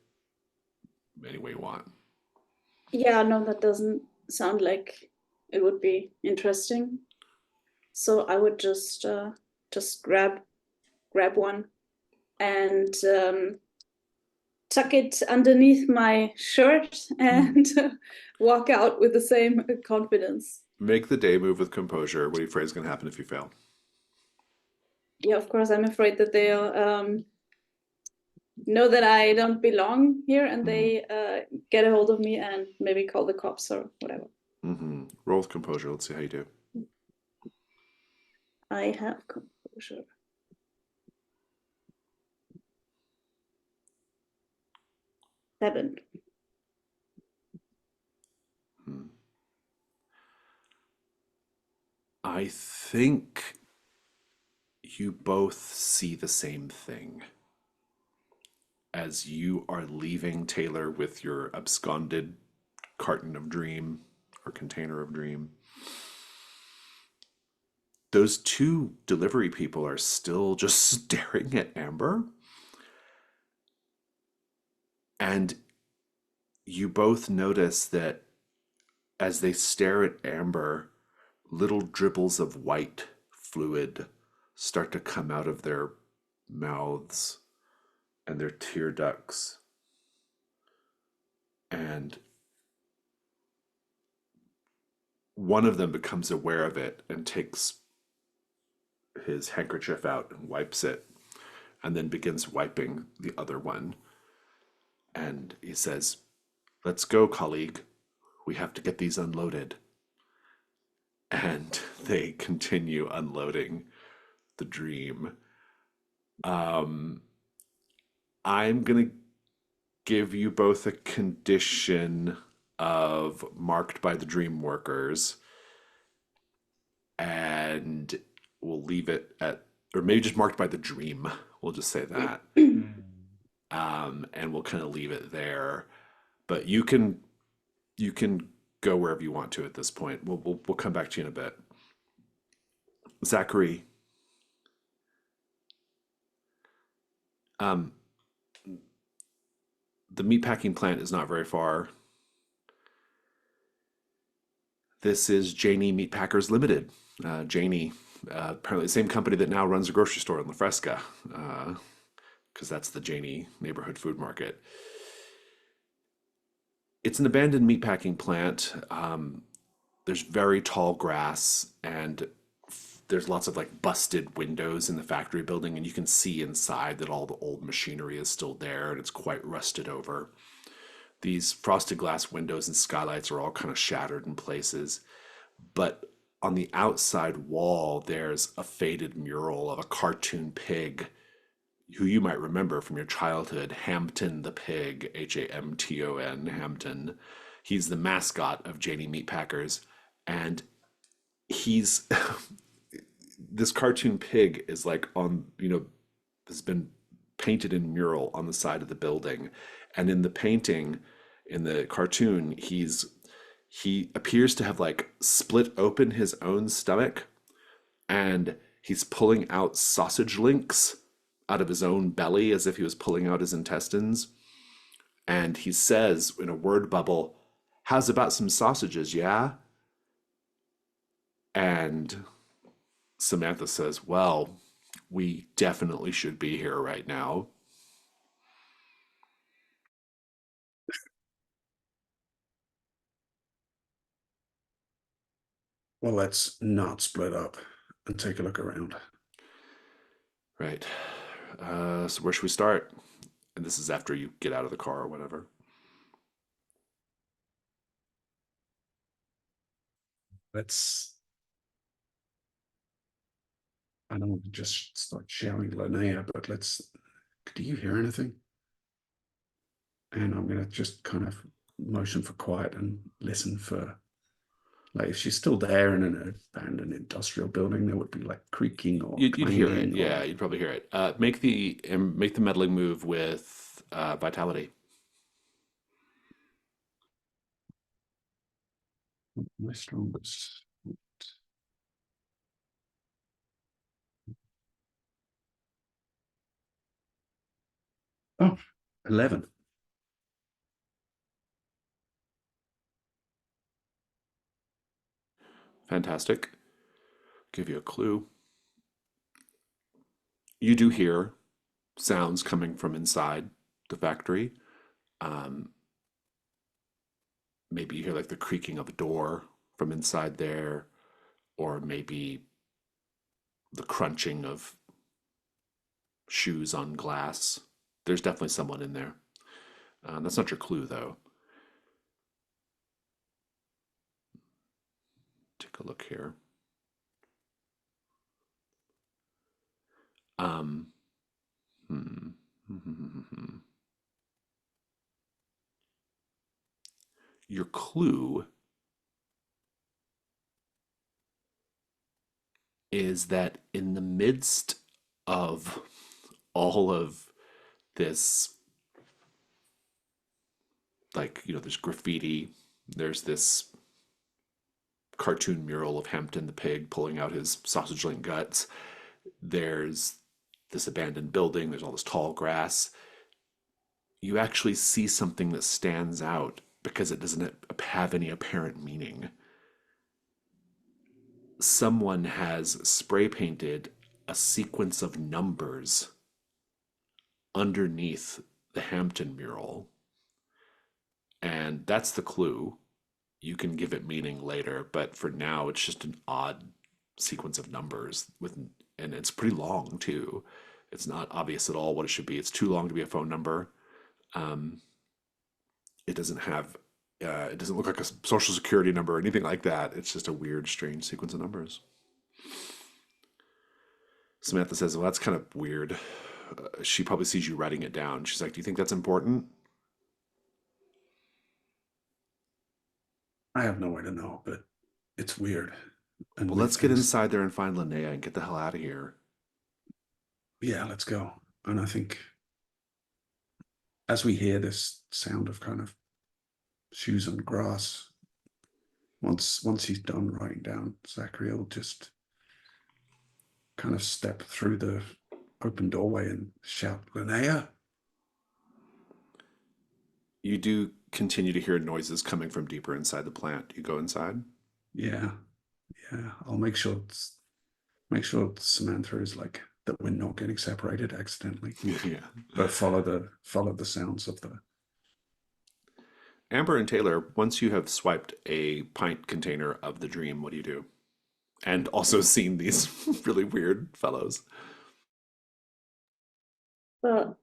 any way you want. Yeah, no, that doesn't sound like it would be interesting. So I would just grab one and tuck it underneath my shirt and walk out with the same confidence. Make the day move with composure. What are you afraid is going to happen if you fail? Yeah, of course, I'm afraid that they'll know that I don't belong here and they get a hold of me and maybe call the cops or whatever. Mm-hmm. Roll with composure. Let's see how you do. I have composure. Seven. Hmm. I think you both see the same thing. As you are leaving Taylor with your absconded carton of dream or container of dream, those two delivery people are still just staring at Amber. And you both notice that as they stare at Amber, little dribbles of white fluid start to come out of their mouths and their tear ducts. And one of them becomes aware of it and takes his handkerchief out and wipes it, and then begins wiping the other one. And he says, "Let's go, colleague. We have to get these unloaded." And they continue unloading the dream. I'm going to give you both a condition of marked by the dream workers, and we'll leave it at, or maybe just marked by the dream. We'll just say that. Mm. And we'll kind of leave it there. But you can go wherever you want to at this point. We'll come back to you in a bit. Zachary, the meatpacking plant is not very far. This is Janie Meatpackers Limited. Janie, apparently the same company that now runs a grocery store in La Fresca, because that's the Janie neighborhood food market. It's an abandoned meatpacking plant. There's very tall grass, and there's lots of like busted windows in the factory building, and you can see inside that all the old machinery is still there and it's quite rusted over. These frosted glass windows and skylights are all kind of shattered in places. But on the outside wall, there's a faded mural of a cartoon pig who you might remember from your childhood, Hampton the pig, Hamton, Hampton. He's the mascot of Janie Meatpackers, and he's this cartoon pig is like on, has been painted in mural on the side of the building. And in the painting, in the cartoon, he appears to have like split open his own stomach, and he's pulling out sausage links out of his own belly as if he was pulling out his intestines. And he says in a word bubble, "How's about some sausages, yeah?" And Samantha says, "Well, we definitely should be here right now." Well, let's not split up and take a look around. Right. So where should we start? And this is after you get out of the car or whatever. I don't want to just start shouting Linnea, but do you hear anything? And I'm going to just kind of motion for quiet and listen for, like, if she's still there in an abandoned industrial building, there would be like creaking or You'd hear it. clanging. Yeah, you'd probably hear it. Make the meddling move with vitality. My strongest. Oh, 11. Fantastic. Give you a clue. You do hear sounds coming from inside the factory. Um, Maybe you hear like the creaking of a door from inside there, or maybe the crunching of shoes on glass. There's definitely someone in there. That's not your clue, though. Take a look here. Um, hmm. Your clue is that in the midst of all of this, like, there's graffiti, there's this cartoon mural of Hampton the pig pulling out his sausage link guts, there's this abandoned building, there's all this tall grass. You actually see something that stands out because it doesn't have any apparent meaning. Someone has spray painted a sequence of numbers underneath the Hampton mural. And that's the clue. You can give it meaning later, but for now it's just an odd sequence of numbers and it's pretty long too. It's not obvious at all what it should be. It's too long to be a phone number. It doesn't have it doesn't look like a social security number or anything like that. It's just a weird, strange sequence of numbers. Samantha says, "Well, that's kind of weird." She probably sees you writing it down. She's like, "Do you think that's important?" I have no way to know, but it's weird. And Well, let's get inside there and find Linnea and get the hell out of here. Yeah, let's go. And I think as we hear this sound of kind of shoes on grass, once he's done writing down, Zachary will just kind of step through the open doorway and shout, "Linnea!" You do continue to hear noises coming from deeper inside the plant. You go inside? Yeah. I'll make sure Samantha is like that we're not getting separated accidentally. Yeah. But follow the sounds of the. Amber and Taylor, once you have swiped a pint container of the dream, what do you do? And also seen these really weird fellows. Well,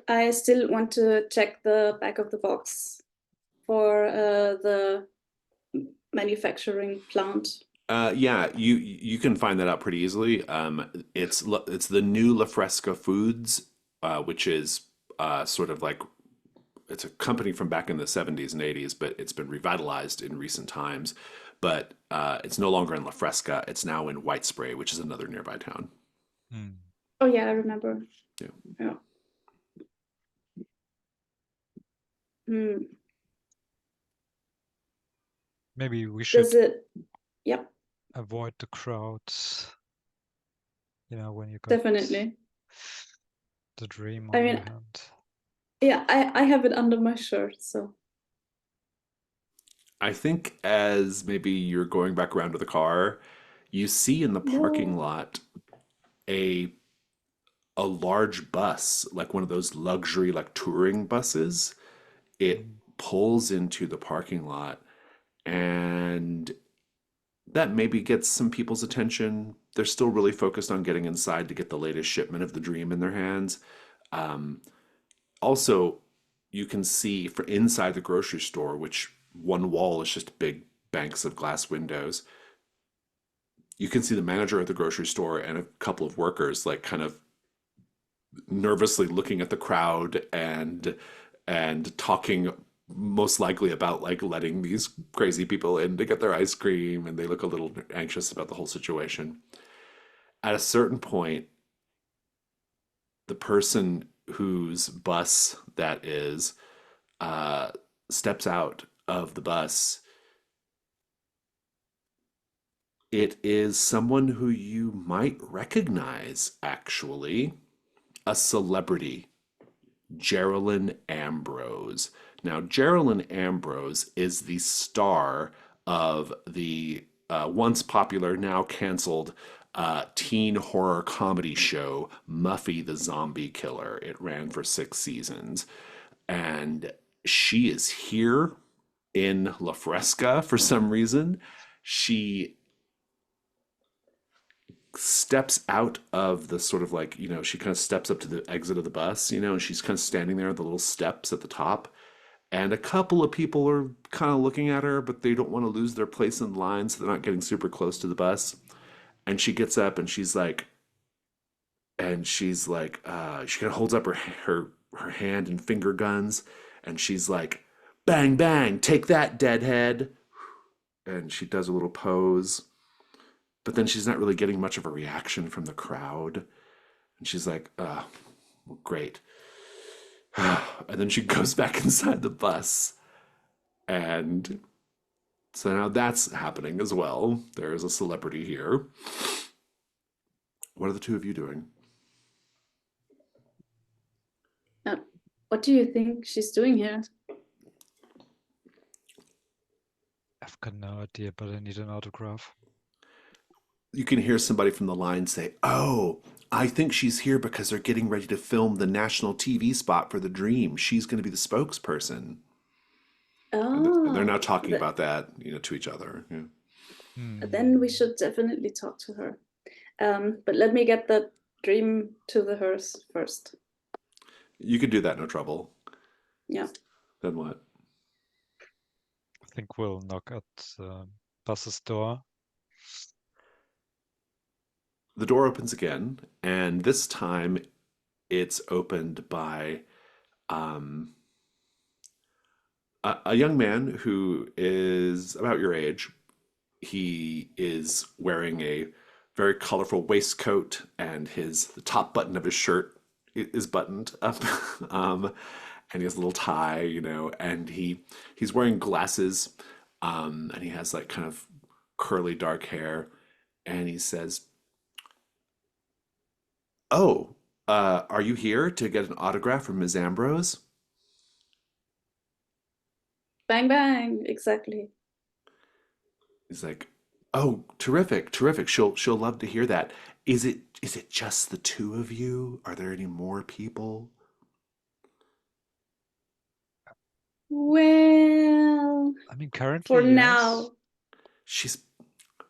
I still want to check the back of the box for the manufacturing plant. Yeah, you can find that out pretty easily. It's the new La Fresca Foods which is sort of like it's a company from back in the 70s and 80s, but it's been revitalized in recent times. But it's no longer in La Fresca. It's now in White Spray, which is another nearby town. Hmm. Oh yeah, I remember. Yeah. Yeah. Hmm. Maybe we should Does it? Yep, avoid the crowds. When you got definitely. the dream I on your mean, hand. yeah, I have it under my shirt, so. I think as maybe you're going back around to the car, you see in the parking No. lot a large bus, like one of those luxury like touring buses. It Mm. pulls into the parking lot, and that maybe gets some people's attention. They're still really focused on getting inside to get the latest shipment of the dream in their hands. Um, Also, you can see for inside the grocery store, which one wall is just big banks of glass windows. You can see the manager at the grocery store and a couple of workers like kind of nervously looking at the crowd and talking most likely about like letting these crazy people in to get their ice cream, and they look a little anxious about the whole situation. At a certain point, the person whose bus that is uh, steps out of the bus. It is someone who you might recognize, actually, a celebrity, Geraldine Ambrose. Now, Geraldine Ambrose is the star of the once popular, now canceled teen horror comedy show Muffy the Zombie Killer. It ran for 6 seasons. And she is here in La Fresca for some reason. She steps out of the sort of like, she kind of steps up to the exit of the bus, and she's kind of standing there at the little steps at the top. And a couple of people are kind of looking at her, but they don't want to lose their place in line, so they're not getting super close to the bus. And she gets up and she kind of holds up her hand and finger guns, and she's like, "Bang bang, take that, deadhead." And she does a little pose, but then she's not really getting much of a reaction from the crowd. And she's like, well, great. And then she goes back inside the bus. And so now that's happening as well. There is a celebrity here. What are the two of you doing? What do you think she's doing here? I've got no idea, but I need an autograph. You can hear somebody from the line say, "Oh, I think she's here because they're getting ready to film the national TV spot for the dream. She's going to be the spokesperson." And they're Oh, now talking about that, to each other. Yeah. then we should definitely talk to her. But let me get that dream to the hearse first. You could do that, no trouble. Yeah. Then what? I think we'll knock at bus's door. The door opens again, and this time it's opened by a young man who is about your age. He is wearing a very colorful waistcoat, and the top button of his shirt is buttoned up. And he has a little tie, and he's wearing glasses, and he has like kind of curly dark hair, and he says, "Oh, are you here to get an autograph from Ms. Ambrose?" Bang bang, exactly. He's like, "Oh, terrific, terrific. She'll love to hear that. Is it just the two of you? Are there any more people?" Well, I mean, currently, for yes. now.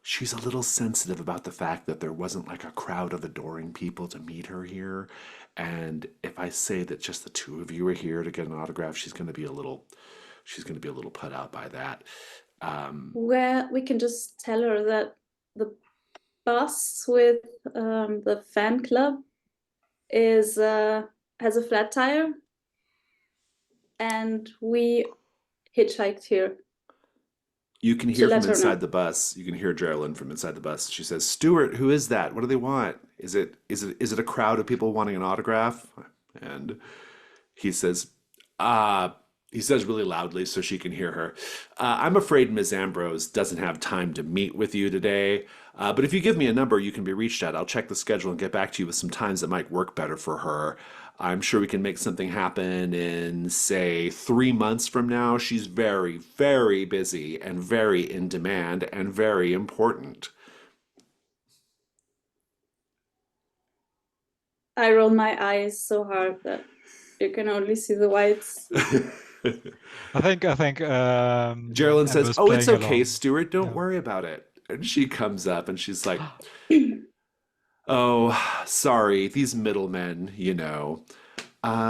She's a little sensitive about the fact that there wasn't like a crowd of adoring people to meet her here. And if I say that just the two of you are here to get an autograph, she's going to be a little put out by that. Well, we can just tell her that the bus with the fan club is has a flat tire, and we hitchhiked here You can to hear from let her inside know. the bus. You can hear Geraldine from inside the bus. She says, "Stuart, who is that? What do they want? Is it a crowd of people wanting an autograph?" And he says, he says really loudly so she can hear her, "I'm afraid Ms. Ambrose doesn't have time to meet with you today. But if you give me a number you can be reached at, I'll check the schedule and get back to you with some times that might work better for her. I'm sure we can make something happen in, say, 3 months from now. She's very, very busy and very in demand and very important." I roll my eyes so hard that you can only see the whites. I think Geraldine says, Amber's "Oh, it's playing okay, along. Stuart. Don't Yeah. worry about it." And she comes up and she's like, "Oh, sorry, these middlemen, you know.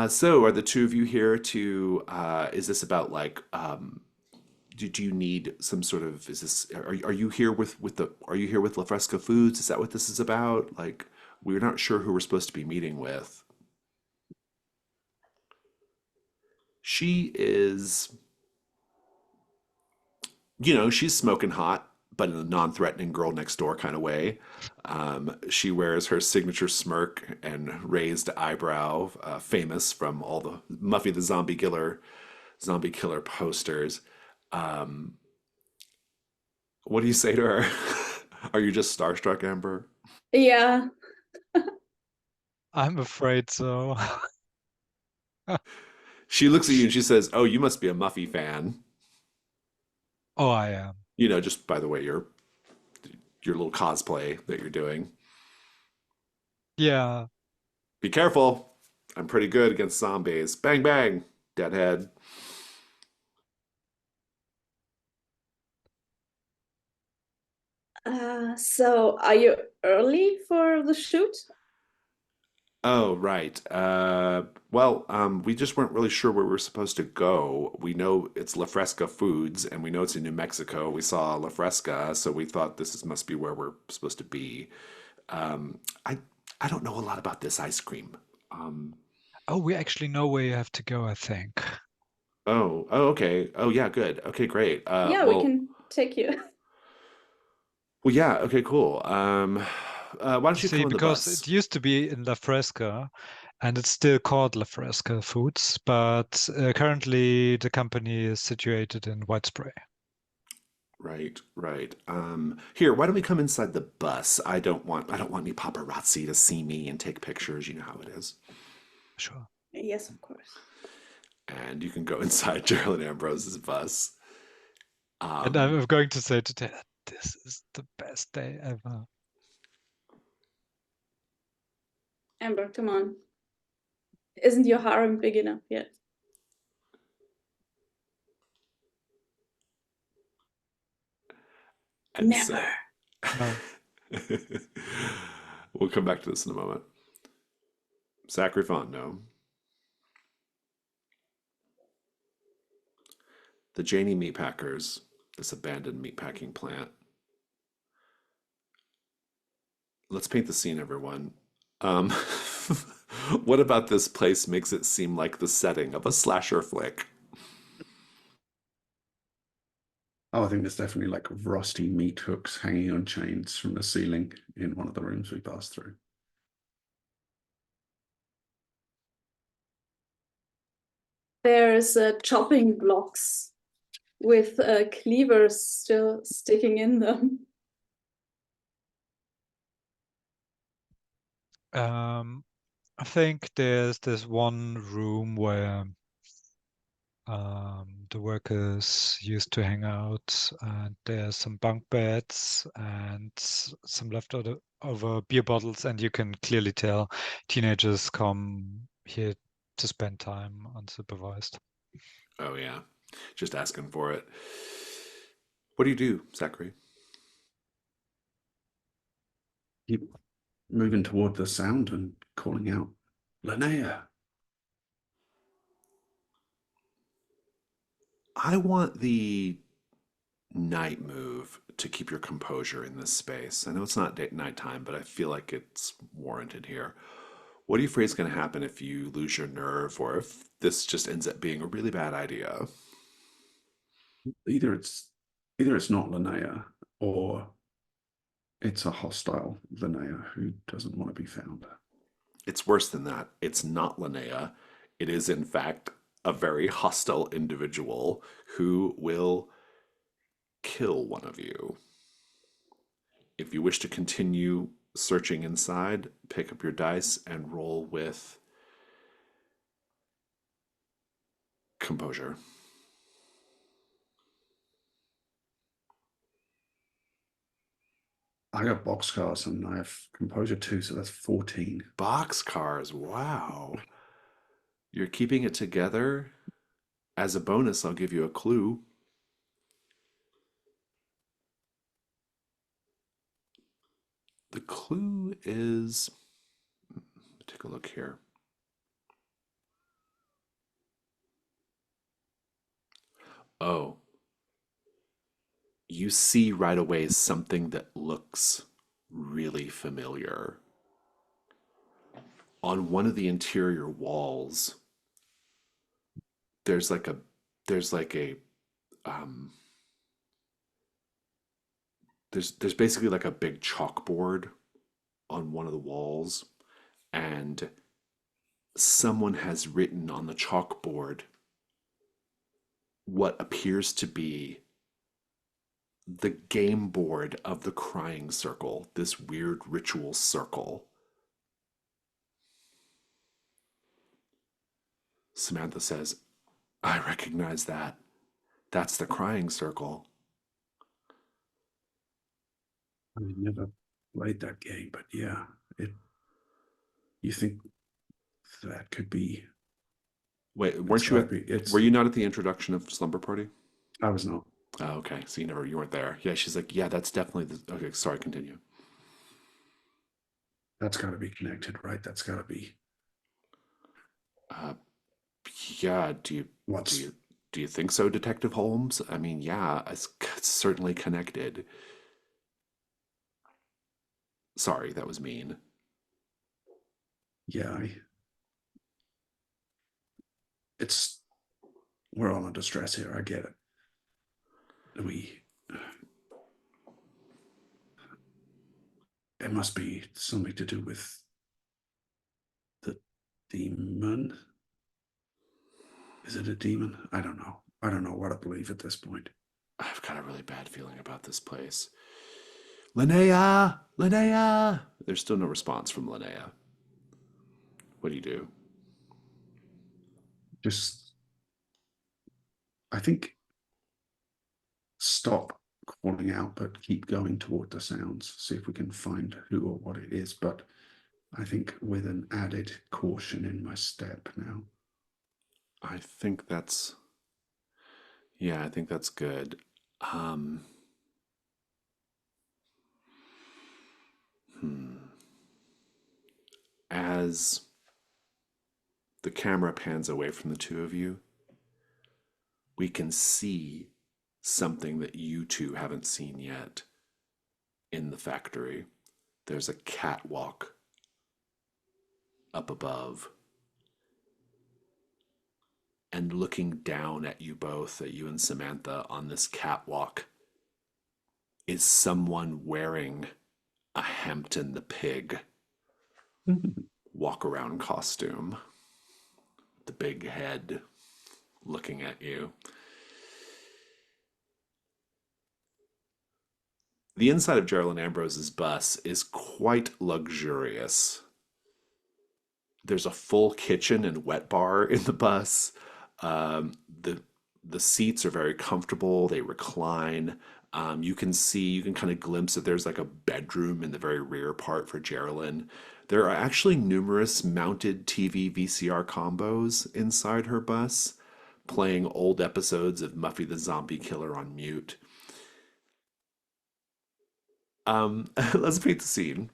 So are the two of you here to, is this about like, do you need some sort of, is this, are you here are you here with La Fresca Foods? Is that what this is about? Like, we're not sure who we're supposed to be meeting with." She is, she's smoking hot, but in a non-threatening girl next door kind of way. She wears her signature smirk and raised eyebrow, famous from all the Muffy the zombie killer posters. Um, what do you say to her? Are you just starstruck, Amber? Yeah, I'm afraid so. She looks at you and she says, "Oh, you must be a Muffy fan. Oh, I am. Just by the way, your little cosplay that you're doing. Yeah. Be careful. I'm pretty good against zombies. Bang bang, deadhead." so are you early for the shoot? Oh, right. Well, we just weren't really sure where we were supposed to go. We know it's La Fresca Foods, and we know it's in New Mexico. We saw La Fresca, so we thought must be where we're supposed to be. Um, I I don't know a lot about this ice cream. Um, Oh, we actually know where you have to go, I think. oh, okay. Oh, yeah, good. Okay, great. Yeah, we can take you. Well, yeah. Okay, cool. Why don't You you come see, on the because it bus? used to be in La Fresca, and it's still called La Fresca Foods, but currently the company is situated in White Spray. Right, right. Here, why don't we come inside the bus? I don't want any paparazzi to see me and take pictures. You know how it is. Sure. Yes, of course. And you can go inside Gerald Ambrose's bus. And Um, I'm going to say today, this is the best day ever. Amber, come on. Isn't your harem big enough yet? and Never. so No. we'll come back to this in a moment. Sacrifando. The Janie Meatpackers, this abandoned meatpacking plant. Let's paint the scene, everyone. Um, what about this place makes it seem like the setting of a slasher flick? Oh, I think there's definitely like rusty meat hooks hanging on chains from the ceiling in one of the rooms we passed through. There's chopping blocks with cleavers still sticking in them. I think there's this one room where the workers used to hang out, and there's some bunk beds and some leftover over beer bottles, and you can clearly tell teenagers come here to spend time unsupervised. Oh, yeah. Just asking for it. What do you do, Zachary? Keep moving toward the sound and calling out, Linnea. I want the night move to keep your composure in this space. I know it's not nighttime, but I feel like it's warranted here. What are you afraid is going to happen if you lose your nerve or if this just ends up being a really bad idea? Either it's not Linnea or it's a hostile Linnea who doesn't want to be found. It's worse than that. It's not Linnea. It is, in fact, a very hostile individual who will kill one of you. If you wish to continue searching inside, pick up your dice and roll with composure. I got boxcars and I have composure too, so that's 14. Boxcars, wow. You're keeping it together. As a bonus, I'll give you a clue. The clue is, take a look here. Oh, you see right away something that looks really familiar. On one of the interior walls, there's like a there's like a um there's basically like a big chalkboard on one of the walls, and someone has written on the chalkboard what appears to be the game board of the crying circle, this weird ritual circle. Samantha says, I recognize that. That's the crying circle. I never played that game, but yeah, you think that could be. Wait, It's gotta be. were you not at the introduction of Slumber Party? I was not. Oh, okay. So you weren't there. Yeah, she's like, yeah, that's definitely okay, sorry, continue. That's got to be connected, right? That's got to be. Uh, yeah, What's do you think so, Detective Holmes? I mean, yeah, it's certainly connected. Sorry, that was mean. yeah? We're all under stress here. I get it. It must be something to do with the demon. Is it a demon? I don't know. I don't know what to believe at this point. I've got a really bad feeling about this place. Linnea! Linnea! There's still no response from Linnea. What do you do? Just, I think, stop calling out, but keep going toward the sounds. See if we can find who or what it is. But I think with an added caution in my step now. I think that's, yeah, I think that's good. Um, As the camera pans away from the two of you, we can see something that you two haven't seen yet in the factory. There's a catwalk up above. And looking down at you both, at you and Samantha, on this catwalk, is someone wearing a Hampton the Pig walk around costume. The big head looking at you. The inside of Geraldine Ambrose's bus is quite luxurious. There's a full kitchen and wet bar in the bus. Um, the the seats are very comfortable. They recline. You can kind of glimpse that there's like a bedroom in the very rear part for Geraldine. There are actually numerous mounted TV VCR combos inside her bus, playing old episodes of Muffy the Zombie Killer on mute. Let's paint the scene.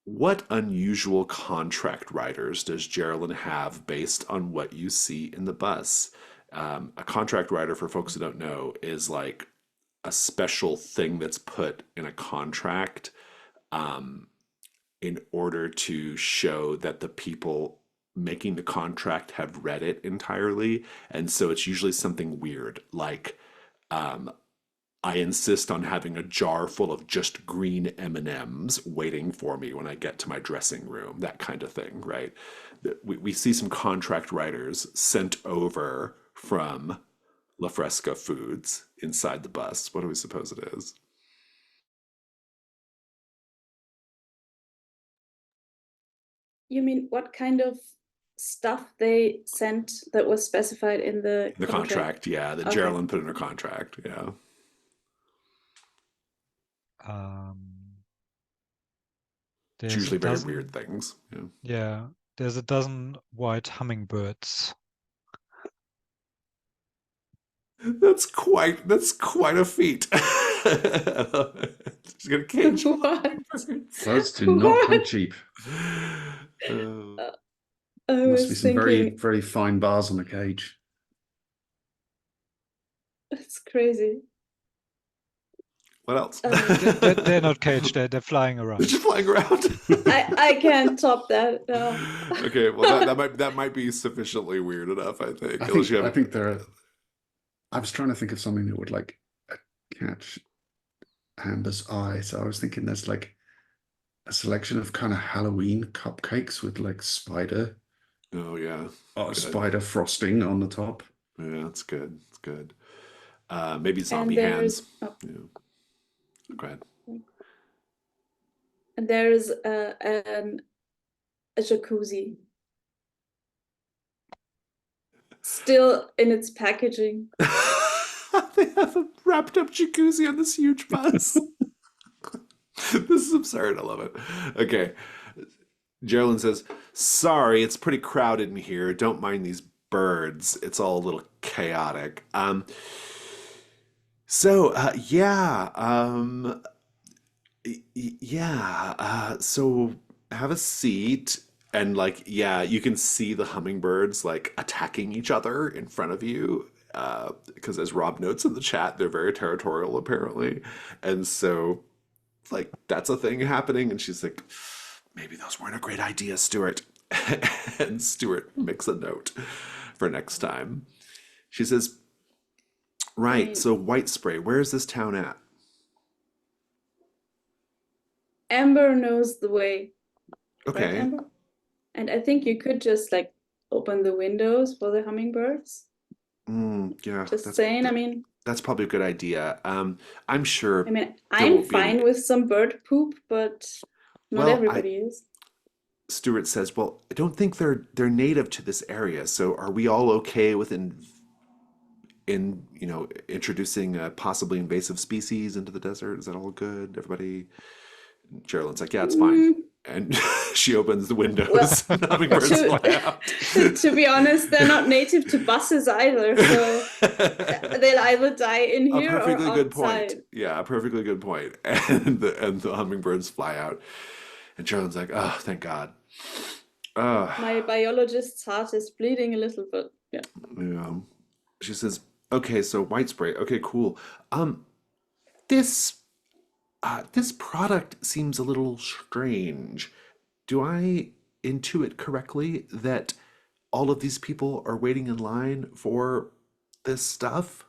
What unusual contract writers does Geraldine have based on what you see in the bus? A contract writer, for folks who don't know, is like a special thing that's put in a contract. Um, in order to show that the people making the contract have read it entirely. And so it's usually something weird, like I insist on having a jar full of just green M&Ms waiting for me when I get to my dressing room, that kind of thing, right? We see some contract writers sent over from La Fresca Foods inside the bus. What do we suppose it is? You mean what kind of stuff they sent that was specified in the The contract, yeah, that Okay. Geraldine put in her contract, yeah. It's There's a usually very dozen, weird things. Yeah. yeah, there's a dozen white hummingbirds. That's quite a feat. She's gonna cage. What? Birds do not come What? cheap. Uh, I Must be was some very, thinking, very fine bars on the cage. it's crazy. what else? They're not caged, they're flying They're around. just flying around. I can't top that. No. Okay, well that might be sufficiently weird enough, I think. Unless you have I think there are. I was trying to think of something that would like catch Amber's eye. So I was thinking there's like a selection of kind of Halloween cupcakes with like spider Oh yeah. Good. spider frosting on the top. Yeah, that's good. It's good. Maybe And zombie there's hands. Yeah. Go ahead. and there's a jacuzzi still in its packaging. They have a wrapped up jacuzzi on this huge bus. This is absurd. I love it. Okay. Geraldine says, sorry, it's pretty crowded in here. Don't mind these birds. It's all a little chaotic. So have a seat. And like, yeah, you can see the hummingbirds like attacking each other in front of you. Because as Rob notes in the chat, they're very territorial apparently. And so like that's a thing happening. And she's like, maybe those weren't a great idea, Stuart. And Stuart makes a note for next time. She says, right, so White Spray, where is this town at? Amber knows the way. Okay. Right, Amber? And I think you could just like open the windows for the hummingbirds. Yeah. Just saying, I mean, that's probably a good idea. I'm sure. I mean, there I'm won't be any- fine with some bird poop, but not Well, everybody is. Stuart says, well, I don't think they're native to this area. So are we all okay with introducing a possibly invasive species into the desert? Is that all good? Everybody? Geraldine's like, yeah, it's fine. And she opens the windows. And hummingbirds fly out. To be honest, they're not native to buses either, so they'll either die in A here or perfectly good outside. point. Yeah, a perfectly good point. And the hummingbirds fly out. And Geraldine's like, oh, thank God. My biologist's heart is bleeding a little bit. Yeah. Yeah. She says, okay, so White Spray. Okay, cool. This product seems a little strange. Do I intuit correctly that all of these people are waiting in line for this stuff?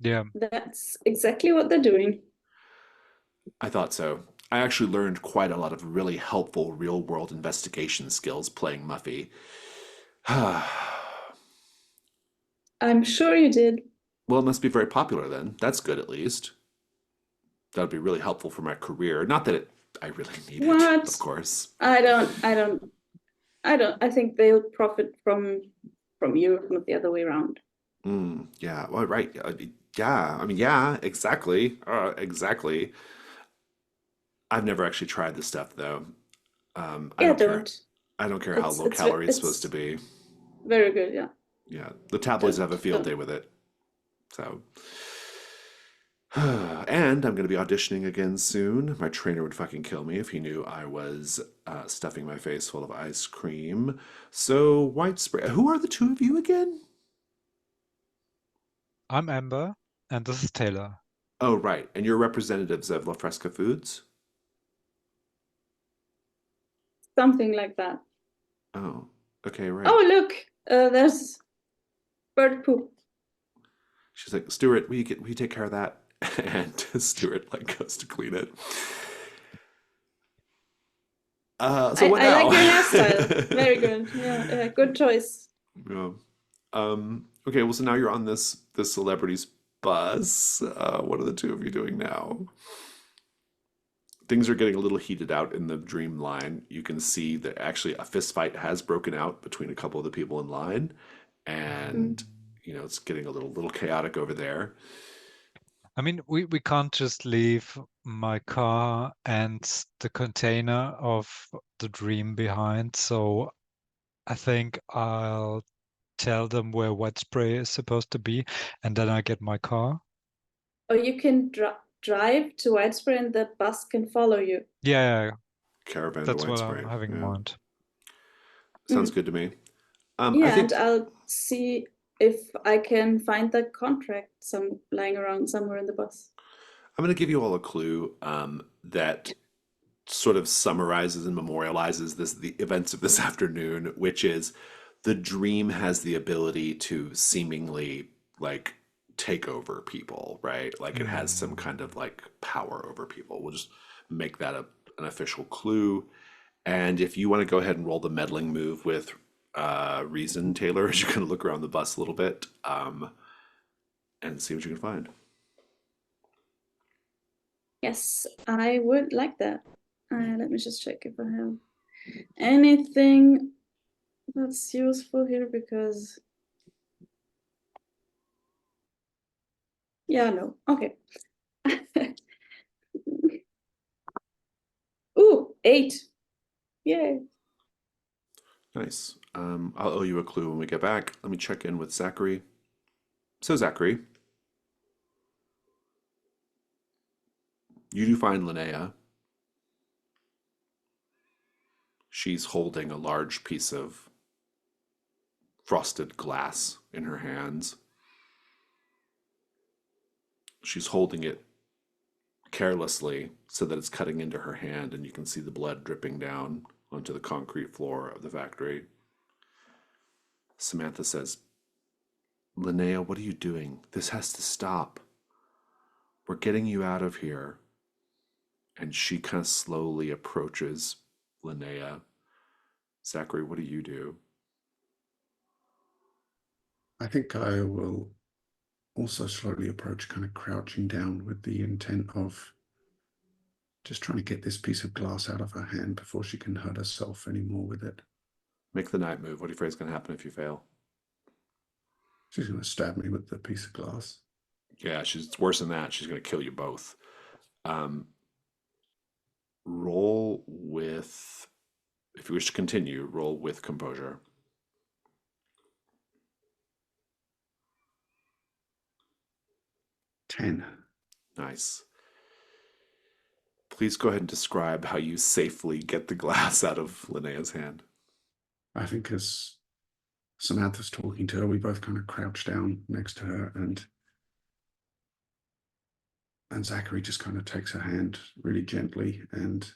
Yeah. That's exactly what they're doing. I thought so. I actually learned quite a lot of really helpful real-world investigation skills playing Muffy. I'm sure you did. Well, it must be very popular then. That's good at least. That would be really helpful for my career. Not that I really need it, What? of course. I think they'll profit from you, not the other way around. Yeah, well, right. Yeah, I mean, yeah, exactly. Exactly. I've never actually tried this stuff though. I don't care. I don't care how low calorie it's supposed to be. Very good, yeah. Yeah, the tabloids have a field day with it. So, and I'm going to be auditioning again soon. My trainer would fucking kill me if he knew I was stuffing my face full of ice cream. So, White Spray. Who are the two of you again? I'm Amber, and this is Taylor. Oh, right. And you're representatives of La Fresca Foods? something like that. Oh, okay, right. Oh, look, there's bird poop. She's like, Stuart, will you take care of that? And Stuart like goes to clean it. So what I now? like your hairstyle. Very good. Yeah, good choice. Yeah. Okay, well, so now you're on this celebrity's bus. What are the two of you doing now? Things are getting a little heated out in the dream line. You can see that actually a fist fight has broken out between a couple of the people in line, and it's getting a little chaotic over there. I mean, we can't just leave my car and the container of the dream behind. So I think I'll tell them where white spray is supposed to be, and then I get my car. Or you can drive to Whitesbury and the bus can follow you. Yeah, Caravan to that's White what Spray. I'm having in Yeah. mind. Sounds good to me. I Yeah, and think I'll see if I can find the contract lying around somewhere in the bus. I'm going to give you all a clue that sort of summarizes and memorializes the events of this afternoon, which is the dream has the ability to seemingly like take over people, right? Like it has some kind of like power over people. We'll just make that an official clue. And if you want to go ahead and roll the meddling move with reason, Taylor, as you're going to look around the bus a little bit and see what you can find. Yes, I would like that. Let me just check if I have anything that's useful here because yeah, no. Okay. Ooh, 8. Yay. Nice. I'll owe you a clue when we get back. Let me check in with Zachary. So, Zachary, you do find Linnea. She's holding a large piece of frosted glass in her hands. She's holding it carelessly so that it's cutting into her hand and you can see the blood dripping down onto the concrete floor of the factory. Samantha says, Linnea, what are you doing? This has to stop. We're getting you out of here. And she kind of slowly approaches Linnea. Zachary, what do you do? I think I will also slowly approach, kind of crouching down with the intent of just trying to get this piece of glass out of her hand before she can hurt herself anymore with it. Make the night move. What do you afraid is going to happen if you fail? She's going to stab me with the piece of glass. Yeah, it's worse than that. She's going to kill you both. Roll with, if you wish to continue, roll with composure. 10. Nice. Please go ahead and describe how you safely get the glass out of Linnea's hand. I think as Samantha's talking to her, we both kind of crouch down next to her, and Zachary just kind of takes her hand really gently, and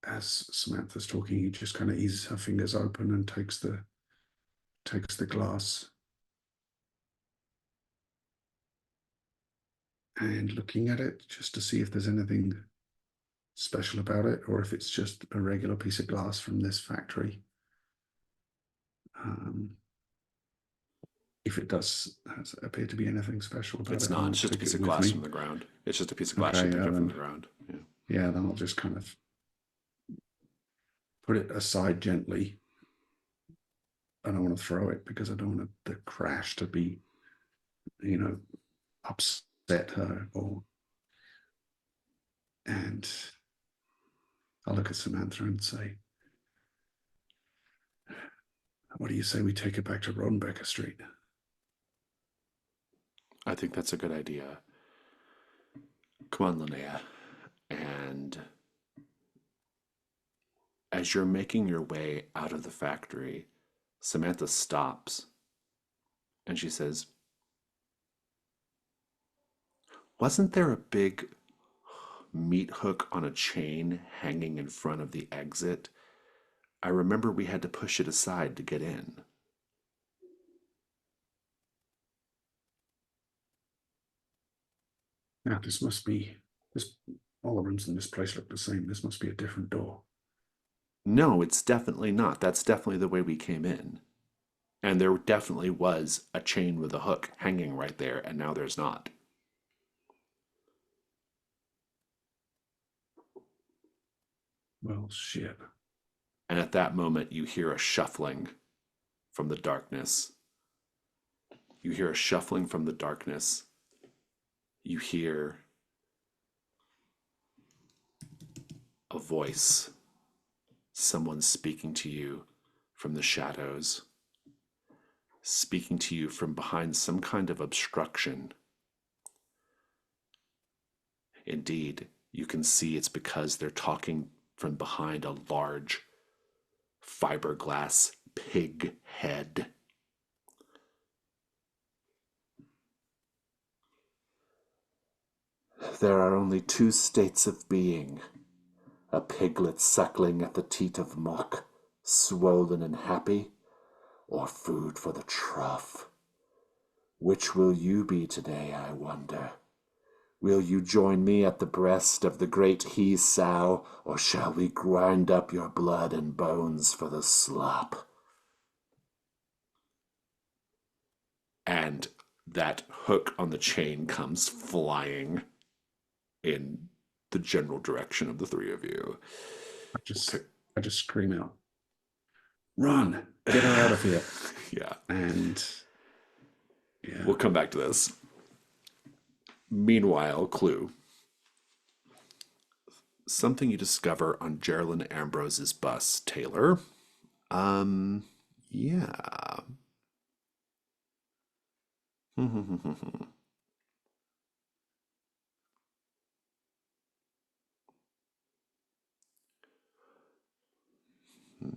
as Samantha's talking, he just kind of eases her fingers open and takes the glass. And looking at it just to see if there's anything special about it or if it's just a regular piece of glass from this factory. If it does appear to be anything special about It's it, not. I'll It's just a take piece it of with glass me. from the ground. It's just a piece of glass Okay, you picked yeah, up from then- the ground. Yeah. Yeah, then I'll just kind of put it aside gently. I don't want to throw it because I don't want the crash to be, upset her and I'll look at Samantha and say, what do you say we take it back to Rodenbecker Street? I think that's a good idea. Come on, Linnea. And as you're making your way out of the factory, Samantha stops and she says, wasn't there a big meat hook on a chain hanging in front of the exit. I remember we had to push it aside to get in. Now, this must be, this, all the rooms in this place look the same. This must be a different door. No, it's definitely not. That's definitely the way we came in. And there definitely was a chain with a hook hanging right there, and now there's not. Well, shit. And at that moment, you hear a shuffling from the darkness. You hear a shuffling from the darkness. You hear a voice. Someone speaking to you from the shadows. Speaking to you from behind some kind of obstruction. Indeed, you can see it's because they're talking from behind a large fiberglass pig head. There are only two states of being: a piglet suckling at the teat of muck, swollen and happy, or food for the trough. Which will you be today, I wonder? Will you join me at the breast of the great he-sow, or shall we grind up your blood and bones for the slop? And that hook on the chain comes flying in the general direction of the three of you. I just scream out, "Run! Get her out of here!" Yeah. And yeah, We'll come back to this. Meanwhile, clue. Something you discover on Geraldine Ambrose's bus, Taylor. Yeah.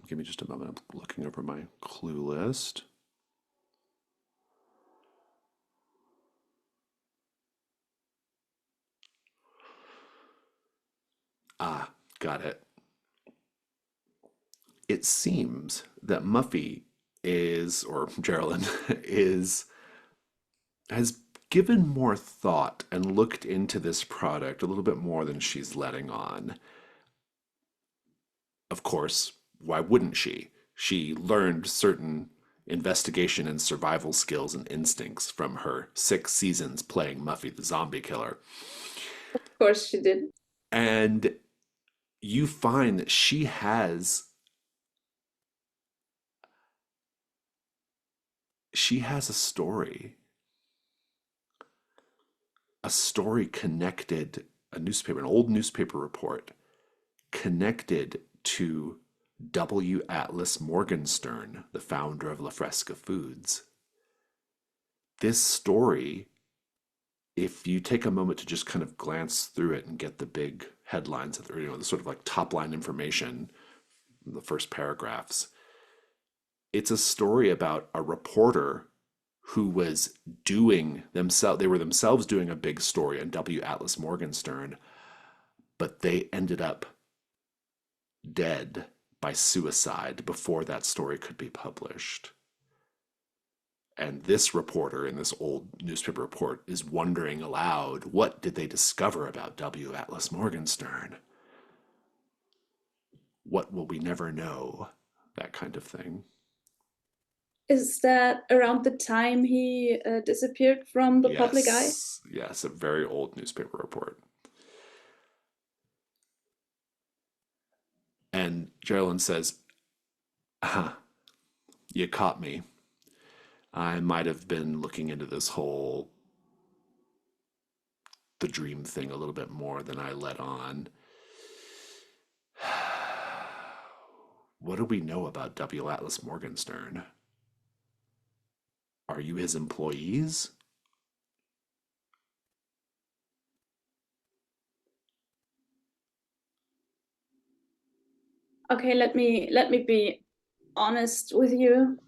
Give me just a moment. I'm looking over my clue list. Ah, got it. It seems that Muffy is, or Geraldine has given more thought and looked into this product a little bit more than she's letting on. Of course, why wouldn't she? She learned certain investigation and survival skills and instincts from her 6 seasons playing Muffy the zombie killer. Of course she did. And you find that she has a story connected, an old newspaper report connected to W. Atlas Morgenstern, the founder of La Fresca Foods. This story, if you take a moment to just kind of glance through it and get the big headlines, or, the sort of like top line information, the first paragraphs, it's a story about a reporter who was they were themselves doing a big story on W. Atlas Morgenstern, but they ended up dead by suicide before that story could be published. And this reporter in this old newspaper report is wondering aloud, what did they discover about W. Atlas Morgenstern? What will we never know? That kind of thing. Is that around the time he disappeared from the public eye? Yes, a very old newspaper report. And Geraldine says, you caught me. I might have been looking into this whole the dream thing a little bit more than I let on. What do we know about W. Atlas Morgenstern? Are you his employees? Okay, let me be honest with you.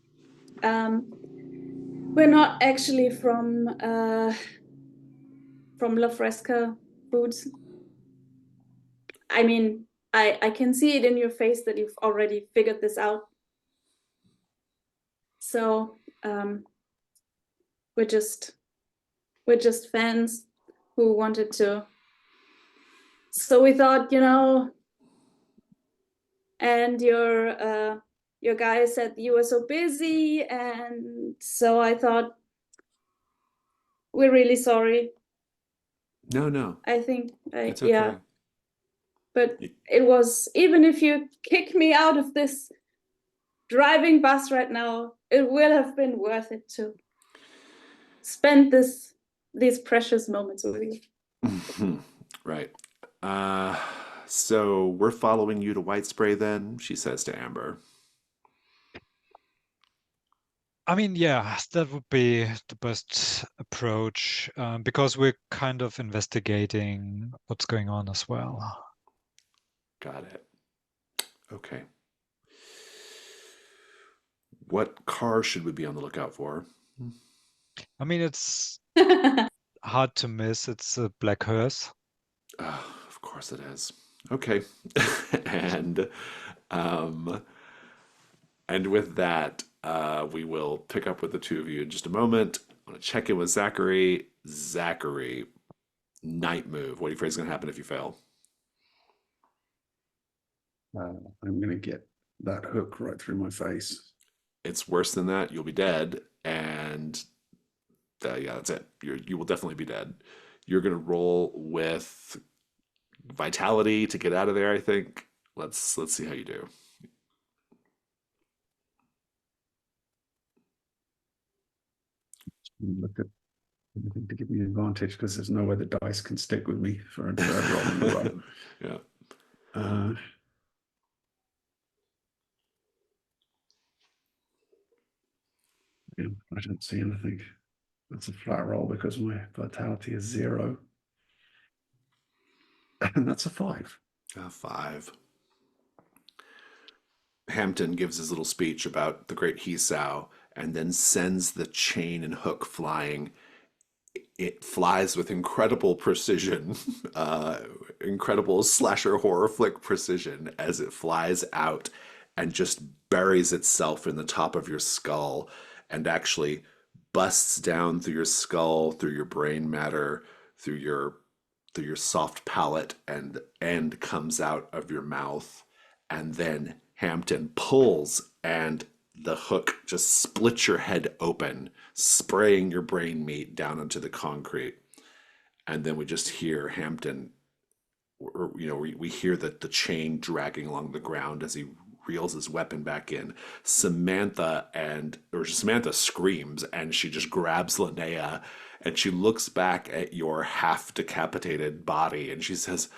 We're not actually from La Fresca Foods. I mean, I can see it in your face that you've already figured this out. So we're just fans who wanted to. So we thought, you know, and your guy said you were so busy, and so I thought, we're really sorry. No, I think it's yeah. okay. But it was, even if you kick me out of this driving bus right now, it will have been worth it to spend these precious moments with you. Right. So we're following you to White Spray then, she says to Amber. I mean, yeah, that would be the best approach, because we're kind of investigating what's going on as well. Got it. Okay. What car should we be on the lookout for? I mean, it's hard to miss. It's a black hearse. Of course it is. Okay. and um and with that, we will pick up with the two of you in just a moment. I'm gonna check in with Zachary. Zachary, night move. What are you afraid is gonna happen if you fail? I'm going to get that hook right through my face. It's worse than that. You'll be dead, and yeah, that's it. You will definitely be dead. You're gonna roll with vitality to get out of there, I think. Let's see how you do. Look at anything to give me advantage because there's no way the dice can stick with me for a third roll in a row. Yeah. Yeah, I don't see anything. That's a flat roll because my vitality is 0. And that's a 5. 5. Hampton gives his little speech about the great Hisao and then sends the chain and hook flying. It flies with incredible precision, incredible slasher horror flick precision as it flies out and just buries itself in the top of your skull and actually busts down through your skull, through your brain matter, through your soft palate, and comes out of your mouth. And then Hampton pulls, and the hook just splits your head open, spraying your brain meat down onto the concrete. And then we just hear Hampton, or, we hear the chain dragging along the ground as he reels his weapon back in. Samantha screams, and she just grabs Linnea, and she looks back at your half decapitated body, and she says,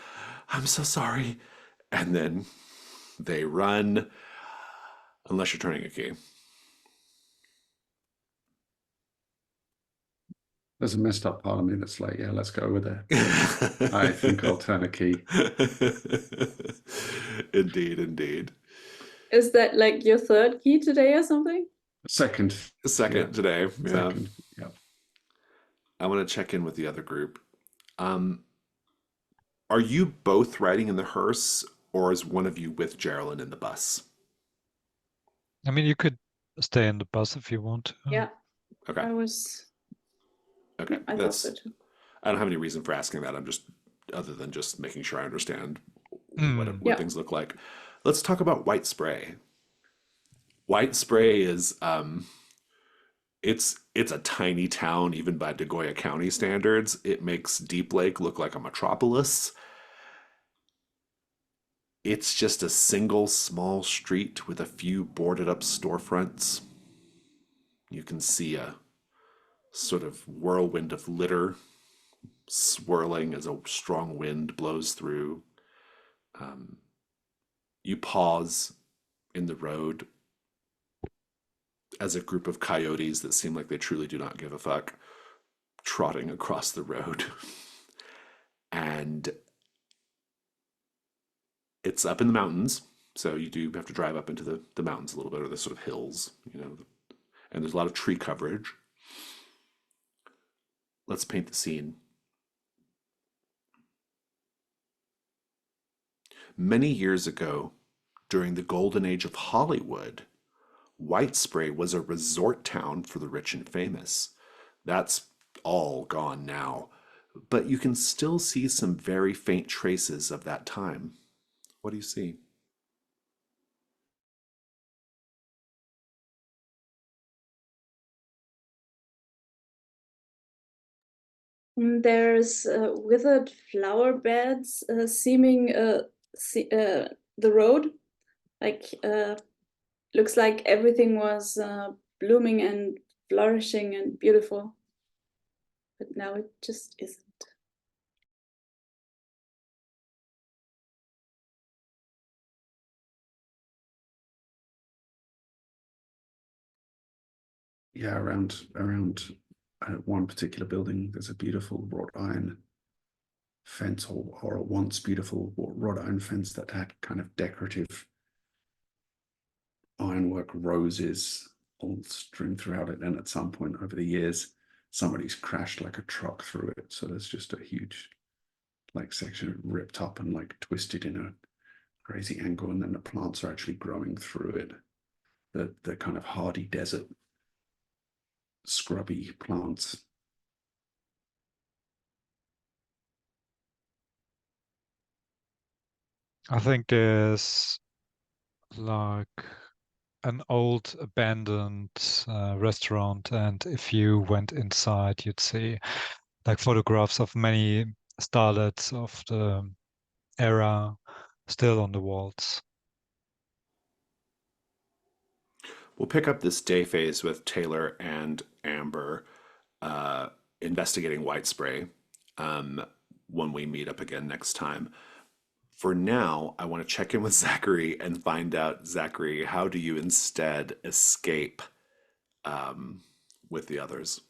"I'm so sorry." And then they run, unless you're turning a key. There's a messed up part of me that's like, yeah, let's go over there. I think I'll turn a key. Indeed. Is that like your third key today or something? Second today. Yeah. Second, yeah. I want to check in with the other group. Are you both riding in the hearse, or is one of you with Geraldine in the bus? I mean, you could stay in the bus if you want to. Yeah. Okay. Okay. I thought so too. I don't have any reason for asking that. I'm just, other than just making sure I understand what things look like. Let's talk about White Spray. White Spray is it's a tiny town, even by Degoya County standards. It makes Deep Lake look like a metropolis. It's just a single small street with a few boarded up storefronts. You can see a sort of whirlwind of litter swirling as a strong wind blows through. You pause in the road as a group of coyotes that seem like they truly do not give a fuck trotting across the road. And it's up in the mountains, so you do have to drive up into the mountains a little bit, or the sort of hills, and there's a lot of tree coverage. Let's paint the scene. Many years ago, during the golden age of Hollywood, White Spray was a resort town for the rich and famous. That's all gone now, but you can still see some very faint traces of that time. What do you see? There's withered flower beds seeming the road. Like looks like everything was blooming and flourishing and beautiful, but now it just isn't. Yeah, around one particular building, there's a beautiful wrought iron fence, or a once beautiful wrought iron fence that had kind of decorative ironwork roses all strewn throughout it. And at some point over the years, somebody's crashed like a truck through it. So there's just a huge like section ripped up and like twisted in a crazy angle, and then the plants are actually growing through it. The kind of hardy desert scrubby plants. I think there's like an old abandoned restaurant, and if you went inside, you'd see like photographs of many starlets of the era still on the walls. We'll pick up this day phase with Taylor and Amber investigating White Spray when we meet up again next time. For now, I want to check in with Zachary and find out, Zachary, how do you instead escape with the others?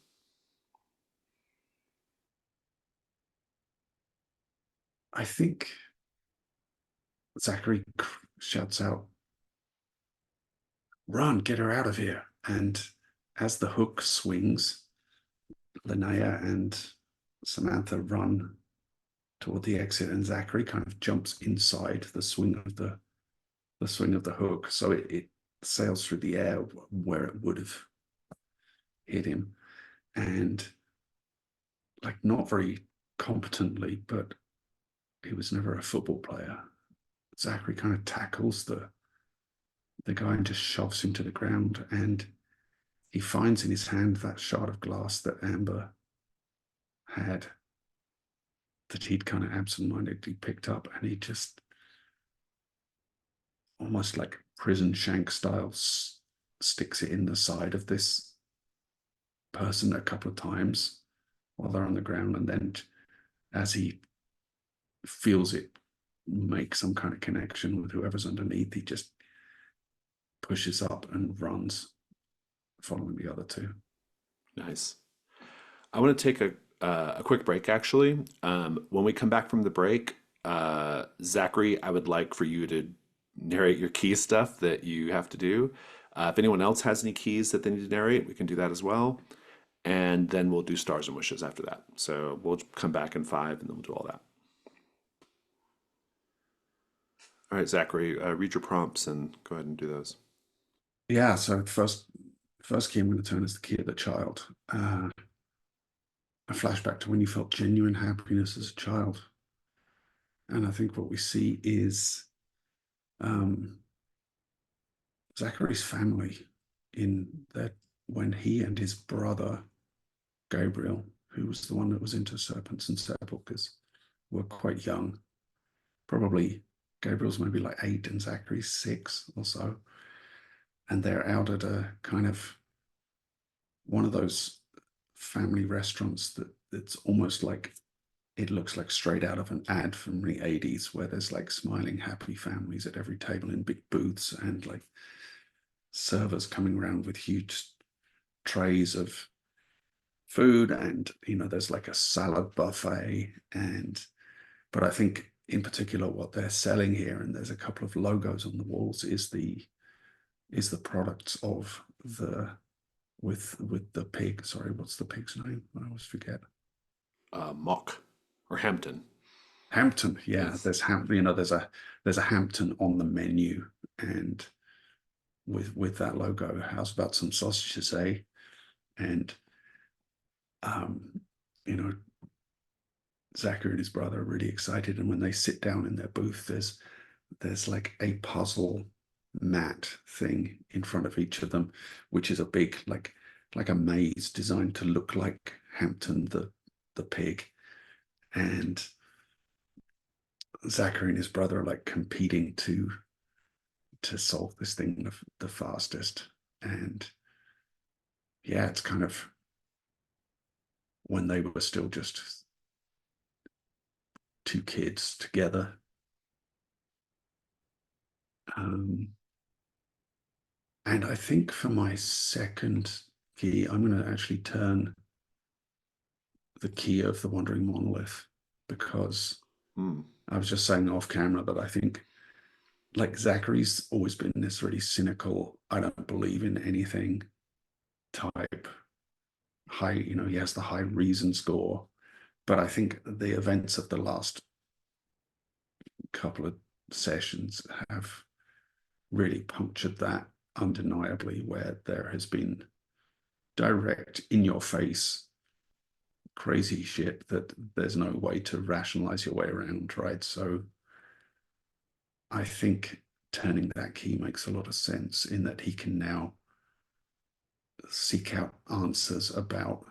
I think Zachary shouts out, "Run, get her out of here." And as the hook swings, Linnea and Samantha run toward the exit, and Zachary kind of jumps inside the swing of the hook, so it sails through the air where it would have hit him, and like not very competently, but he was never a football player. Zachary kind of tackles the guy and just shoves him to the ground, and he finds in his hand that shard of glass that Amber had, that he'd kind of absentmindedly picked up, and he just almost like prison shank style sticks it in the side of this person a couple of times while they're on the ground, and then as he feels it make some kind of connection with whoever's underneath, he just pushes up and runs, following the other two. Nice. I want to take a quick break, actually. When we come back from the break, Zachary, I would like for you to narrate your key stuff that you have to do. If anyone else has any keys that they need to narrate, we can do that as well. And then we'll do stars and wishes after that. So we'll come back in 5 and then we'll do all that. All right, Zachary, read your prompts and go ahead and do those. Yeah, so first key I'm going to turn is the key of the child. A flashback to when you felt genuine happiness as a child. And I think what we see is Zachary's family, in that when he and his brother Gabriel, who was the one that was into serpents and sepulchres, were quite young. Probably Gabriel's maybe like 8 and Zachary's 6 or so. And they're out at a kind of one of those family restaurants that's almost like, it looks like straight out of an ad from the 80s, where there's like smiling, happy families at every table in big booths, and like servers coming around with huge trays of food, and there's like a salad buffet. But I think in particular what they're selling here, and there's a couple of logos on the walls, is the products of the with the pig. Sorry, what's the pig's name? I always forget. Mock or Hampton. Hampton, yeah. Yes. There's there's a Hampton on the menu, and with that logo, how's about some sausages, eh? And um, you know, Zachary and his brother are really excited, and when they sit down in their booth, there's like a puzzle mat thing in front of each of them, which is a big like a maze designed to look like Hampton the pig. And Zachary and his brother are like competing to solve this thing the fastest. And yeah, it's kind of when they were still just two kids together. And I think for my second key, I'm going to actually turn the key of the Wandering Monolith, because I was just saying off camera that I think, like, Zachary's always been this really cynical, I don't believe in anything type. High, he has the high reason score, but I think the events of the last couple of sessions have really punctured that undeniably, where there has been direct, in your face, crazy shit that there's no way to rationalize your way around, right? So I think turning that key makes a lot of sense, in that he can now seek out answers about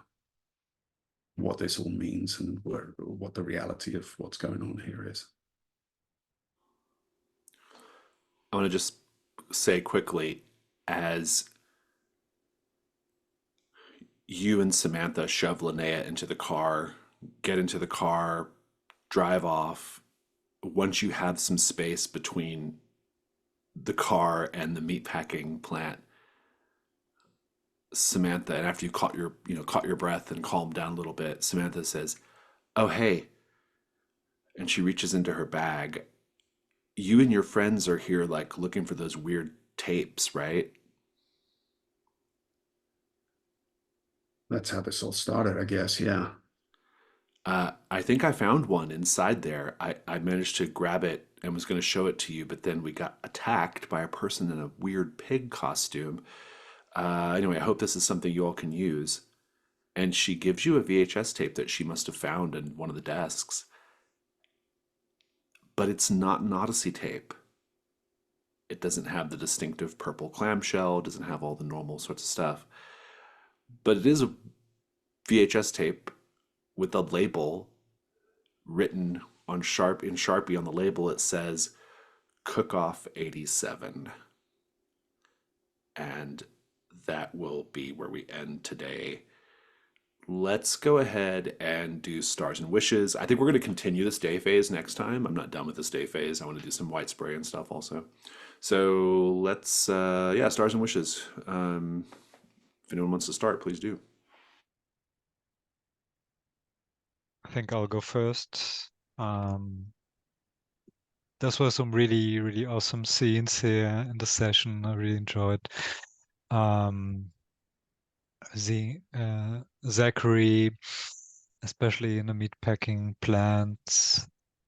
what this all means and what the reality of what's going on here is. I want to just say quickly, as you and Samantha shove Linnea into the car, get into the car, drive off, once you have some space between the car and the meatpacking plant, Samantha, and after you caught your breath and calmed down a little bit, Samantha says, "Oh, hey." And she reaches into her bag. You and your friends are here like looking for those weird tapes, right? That's how this all started, I guess. Yeah. I think I found one inside there. I managed to grab it and was going to show it to you, but then we got attacked by a person in a weird pig costume. Anyway, I hope this is something you all can use. And she gives you a VHS tape that she must have found in one of the desks. But it's not an Odyssey tape. It doesn't have the distinctive purple clamshell, doesn't have all the normal sorts of stuff. But it is a VHS tape with a label written on in Sharpie on the label. It says Cook Off 87. And that will be where we end today. Let's go ahead and do Stars and Wishes. I think we're going to continue this day phase next time. I'm not done with this day phase. I want to do some white spray and stuff also. So let's, yeah, Stars and Wishes. If anyone wants to start, please do. I think I'll go first. Those were some really, really awesome scenes here in the session. I really enjoyed seeing Zachary, especially in the meatpacking plant.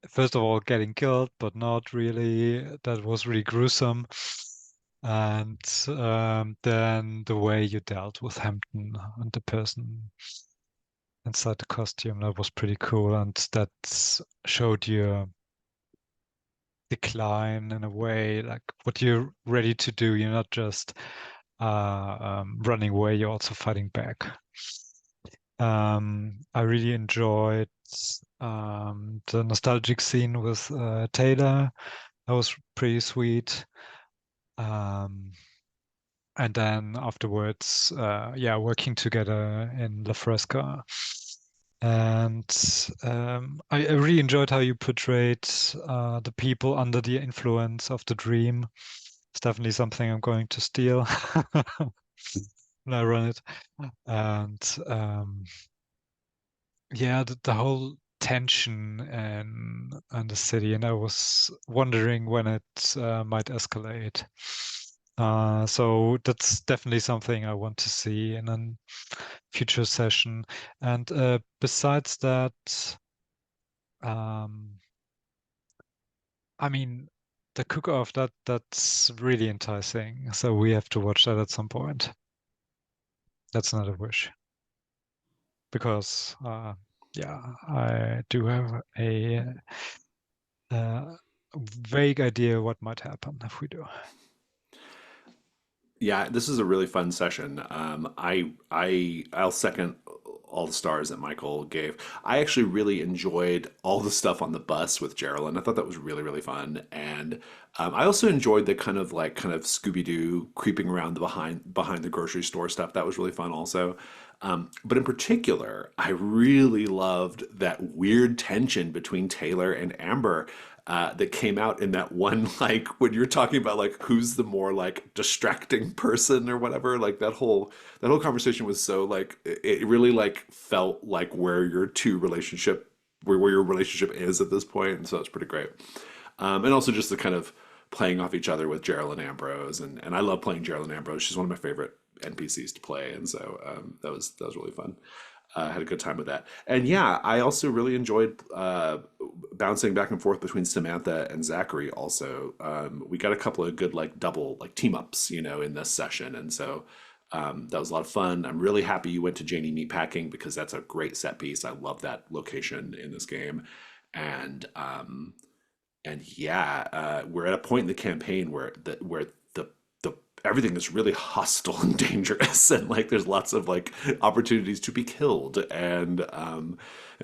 First of all, getting killed, but not really. That was really gruesome. And then the way you dealt with Hampton and the person inside the costume, that was pretty cool. And that showed your decline in a way, like what you're ready to do. You're not just running away, you're also fighting back. I really enjoyed the nostalgic scene with Taylor. That was pretty sweet. And then afterwards, yeah, working together in La Fresca. And I really enjoyed how you portrayed the people under the influence of the dream. It's definitely something I'm going to steal when I run it. And yeah, the whole tension and the city, and I was wondering when it might escalate. So that's definitely something I want to see in a future session. And besides that, I mean, the cook-off, that's really enticing. So we have to watch that at some point. That's not a wish. Because yeah, I do have a vague idea what might happen if we do. Yeah, this is a really fun session. I'll second all the stars that Michael gave. I actually really enjoyed all the stuff on the bus with Geraldine. I thought that was really, really fun, and I also enjoyed the kind of Scooby Doo creeping around the behind the grocery store stuff. That was really fun also. But in particular, I really loved that weird tension between Taylor and Amber that came out in that one, like when you're talking about like who's the more like distracting person or whatever. Like that whole conversation was so like it really like felt like where your relationship is at this point, and so it's pretty great. And also just the kind of playing off each other with Geraldine Ambrose, and I love playing Geraldine Ambrose. She's one of my favorite NPCs to play, and so that was really fun. Had a good time with that, and yeah, I also really enjoyed bouncing back and forth between Samantha and Zachary. Also, we got a couple of good like double like team ups, in this session, and so that was a lot of fun. I'm really happy you went to Janie Meatpacking because that's a great set piece. I love that location in this game, and yeah, we're at a point in the campaign where the everything is really hostile and dangerous, and like there's lots of like opportunities to be killed, and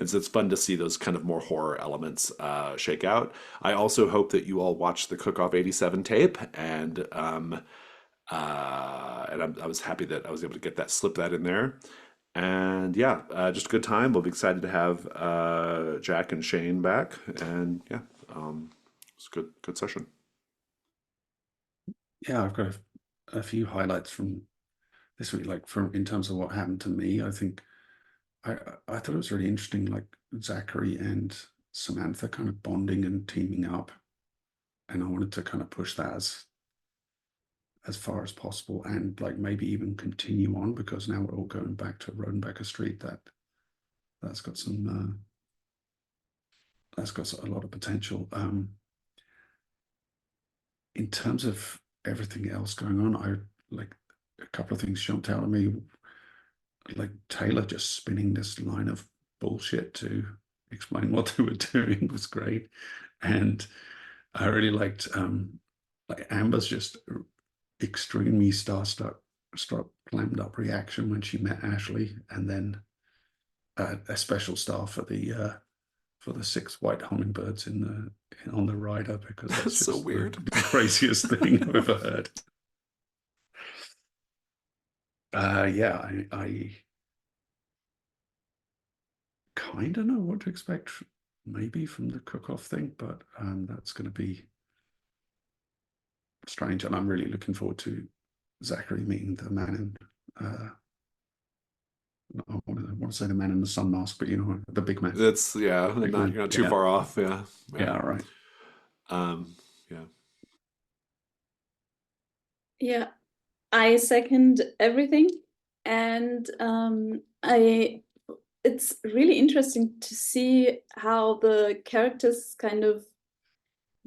so it's fun to see those kind of more horror elements shake out. I also hope that you all watched the Cook Off '87 tape, and I was happy that I was able to slip that in there. And yeah, just a good time. We'll be excited to have Jack and Shane back. And yeah, it's a good session. Yeah, I've got a few highlights from this week, like in terms of what happened to me. I think I thought it was really interesting, like Zachary and Samantha kind of bonding and teaming up, and I wanted to kind of push that as far as possible, and like maybe even continue on, because now we're all going back to Rodenbecker Street. That's got some that's got a lot of potential. In terms of everything else going on, I like a couple of things jumped out at me, like Taylor just spinning this line of bullshit to explain what they were doing was great, and I really liked like Amber's just extremely starstruck, clammed up reaction when she met Ashley, and then a special star for the 6 white hummingbirds on the rider, because that's just so weird, the craziest thing I've ever heard. Yeah, I kind of know what to expect, maybe from the cook-off thing, but that's going to be strange, and I'm really looking forward to Zachary meeting the man in. I want to say the man in the sun mask, but the big man. That's yeah, Big man. you're not too far off. Yeah, yeah, right. Yeah. Yeah, I second everything, and it's really interesting to see how the characters kind of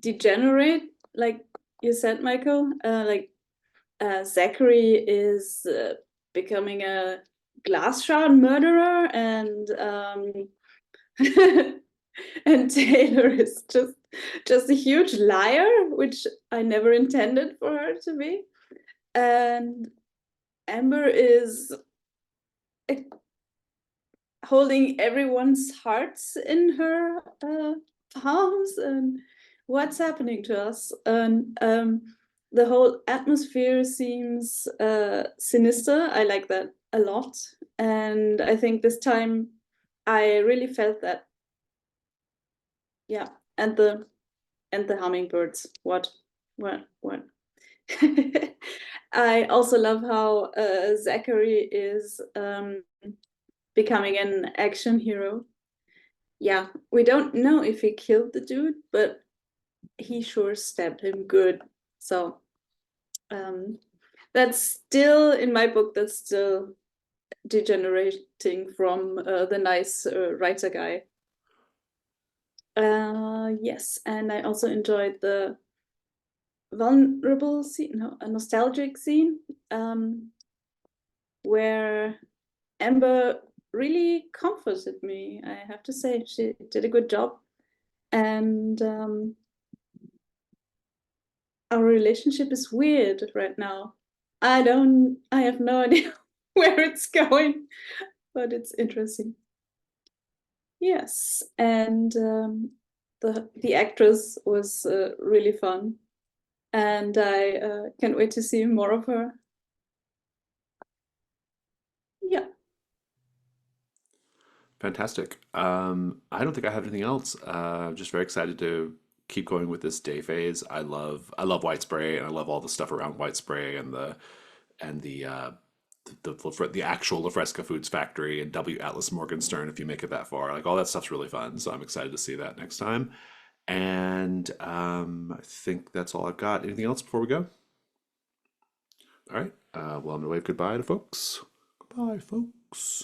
degenerate, like you said, Michael. Zachary is becoming a glass shard murderer, and and Taylor is just a huge liar, which I never intended for her to be. And Amber is holding everyone's hearts in her palms, and what's happening to us? And the whole atmosphere seems sinister. I like that a lot, and I think this time I really felt that. Yeah, and the hummingbirds. What? I also love how Zachary is becoming an action hero. Yeah, we don't know if he killed the dude, but he sure stabbed him good. So that's still, in my book, that's still degenerating from the nice writer guy. Yes, and I also enjoyed the vulnerable scene, no, a nostalgic scene, where Amber really comforted me. I have to say, she did a good job, and our relationship is weird right now. I have no idea where it's going, but it's interesting. Yes, and the actress was really fun, and I can't wait to see more of her. Yeah. Fantastic. I don't think I have anything else. Just very excited to keep going with this day phase. I love White Spray, and I love all the stuff around White Spray and the actual La Fresca Foods factory and W. Atlas Morgenstern. If you make it that far, like all that stuff's really fun. So I'm excited to see that next time. And I think that's all I've got. Anything else before we go? All right. Well, I'm gonna wave goodbye to folks. Goodbye, folks.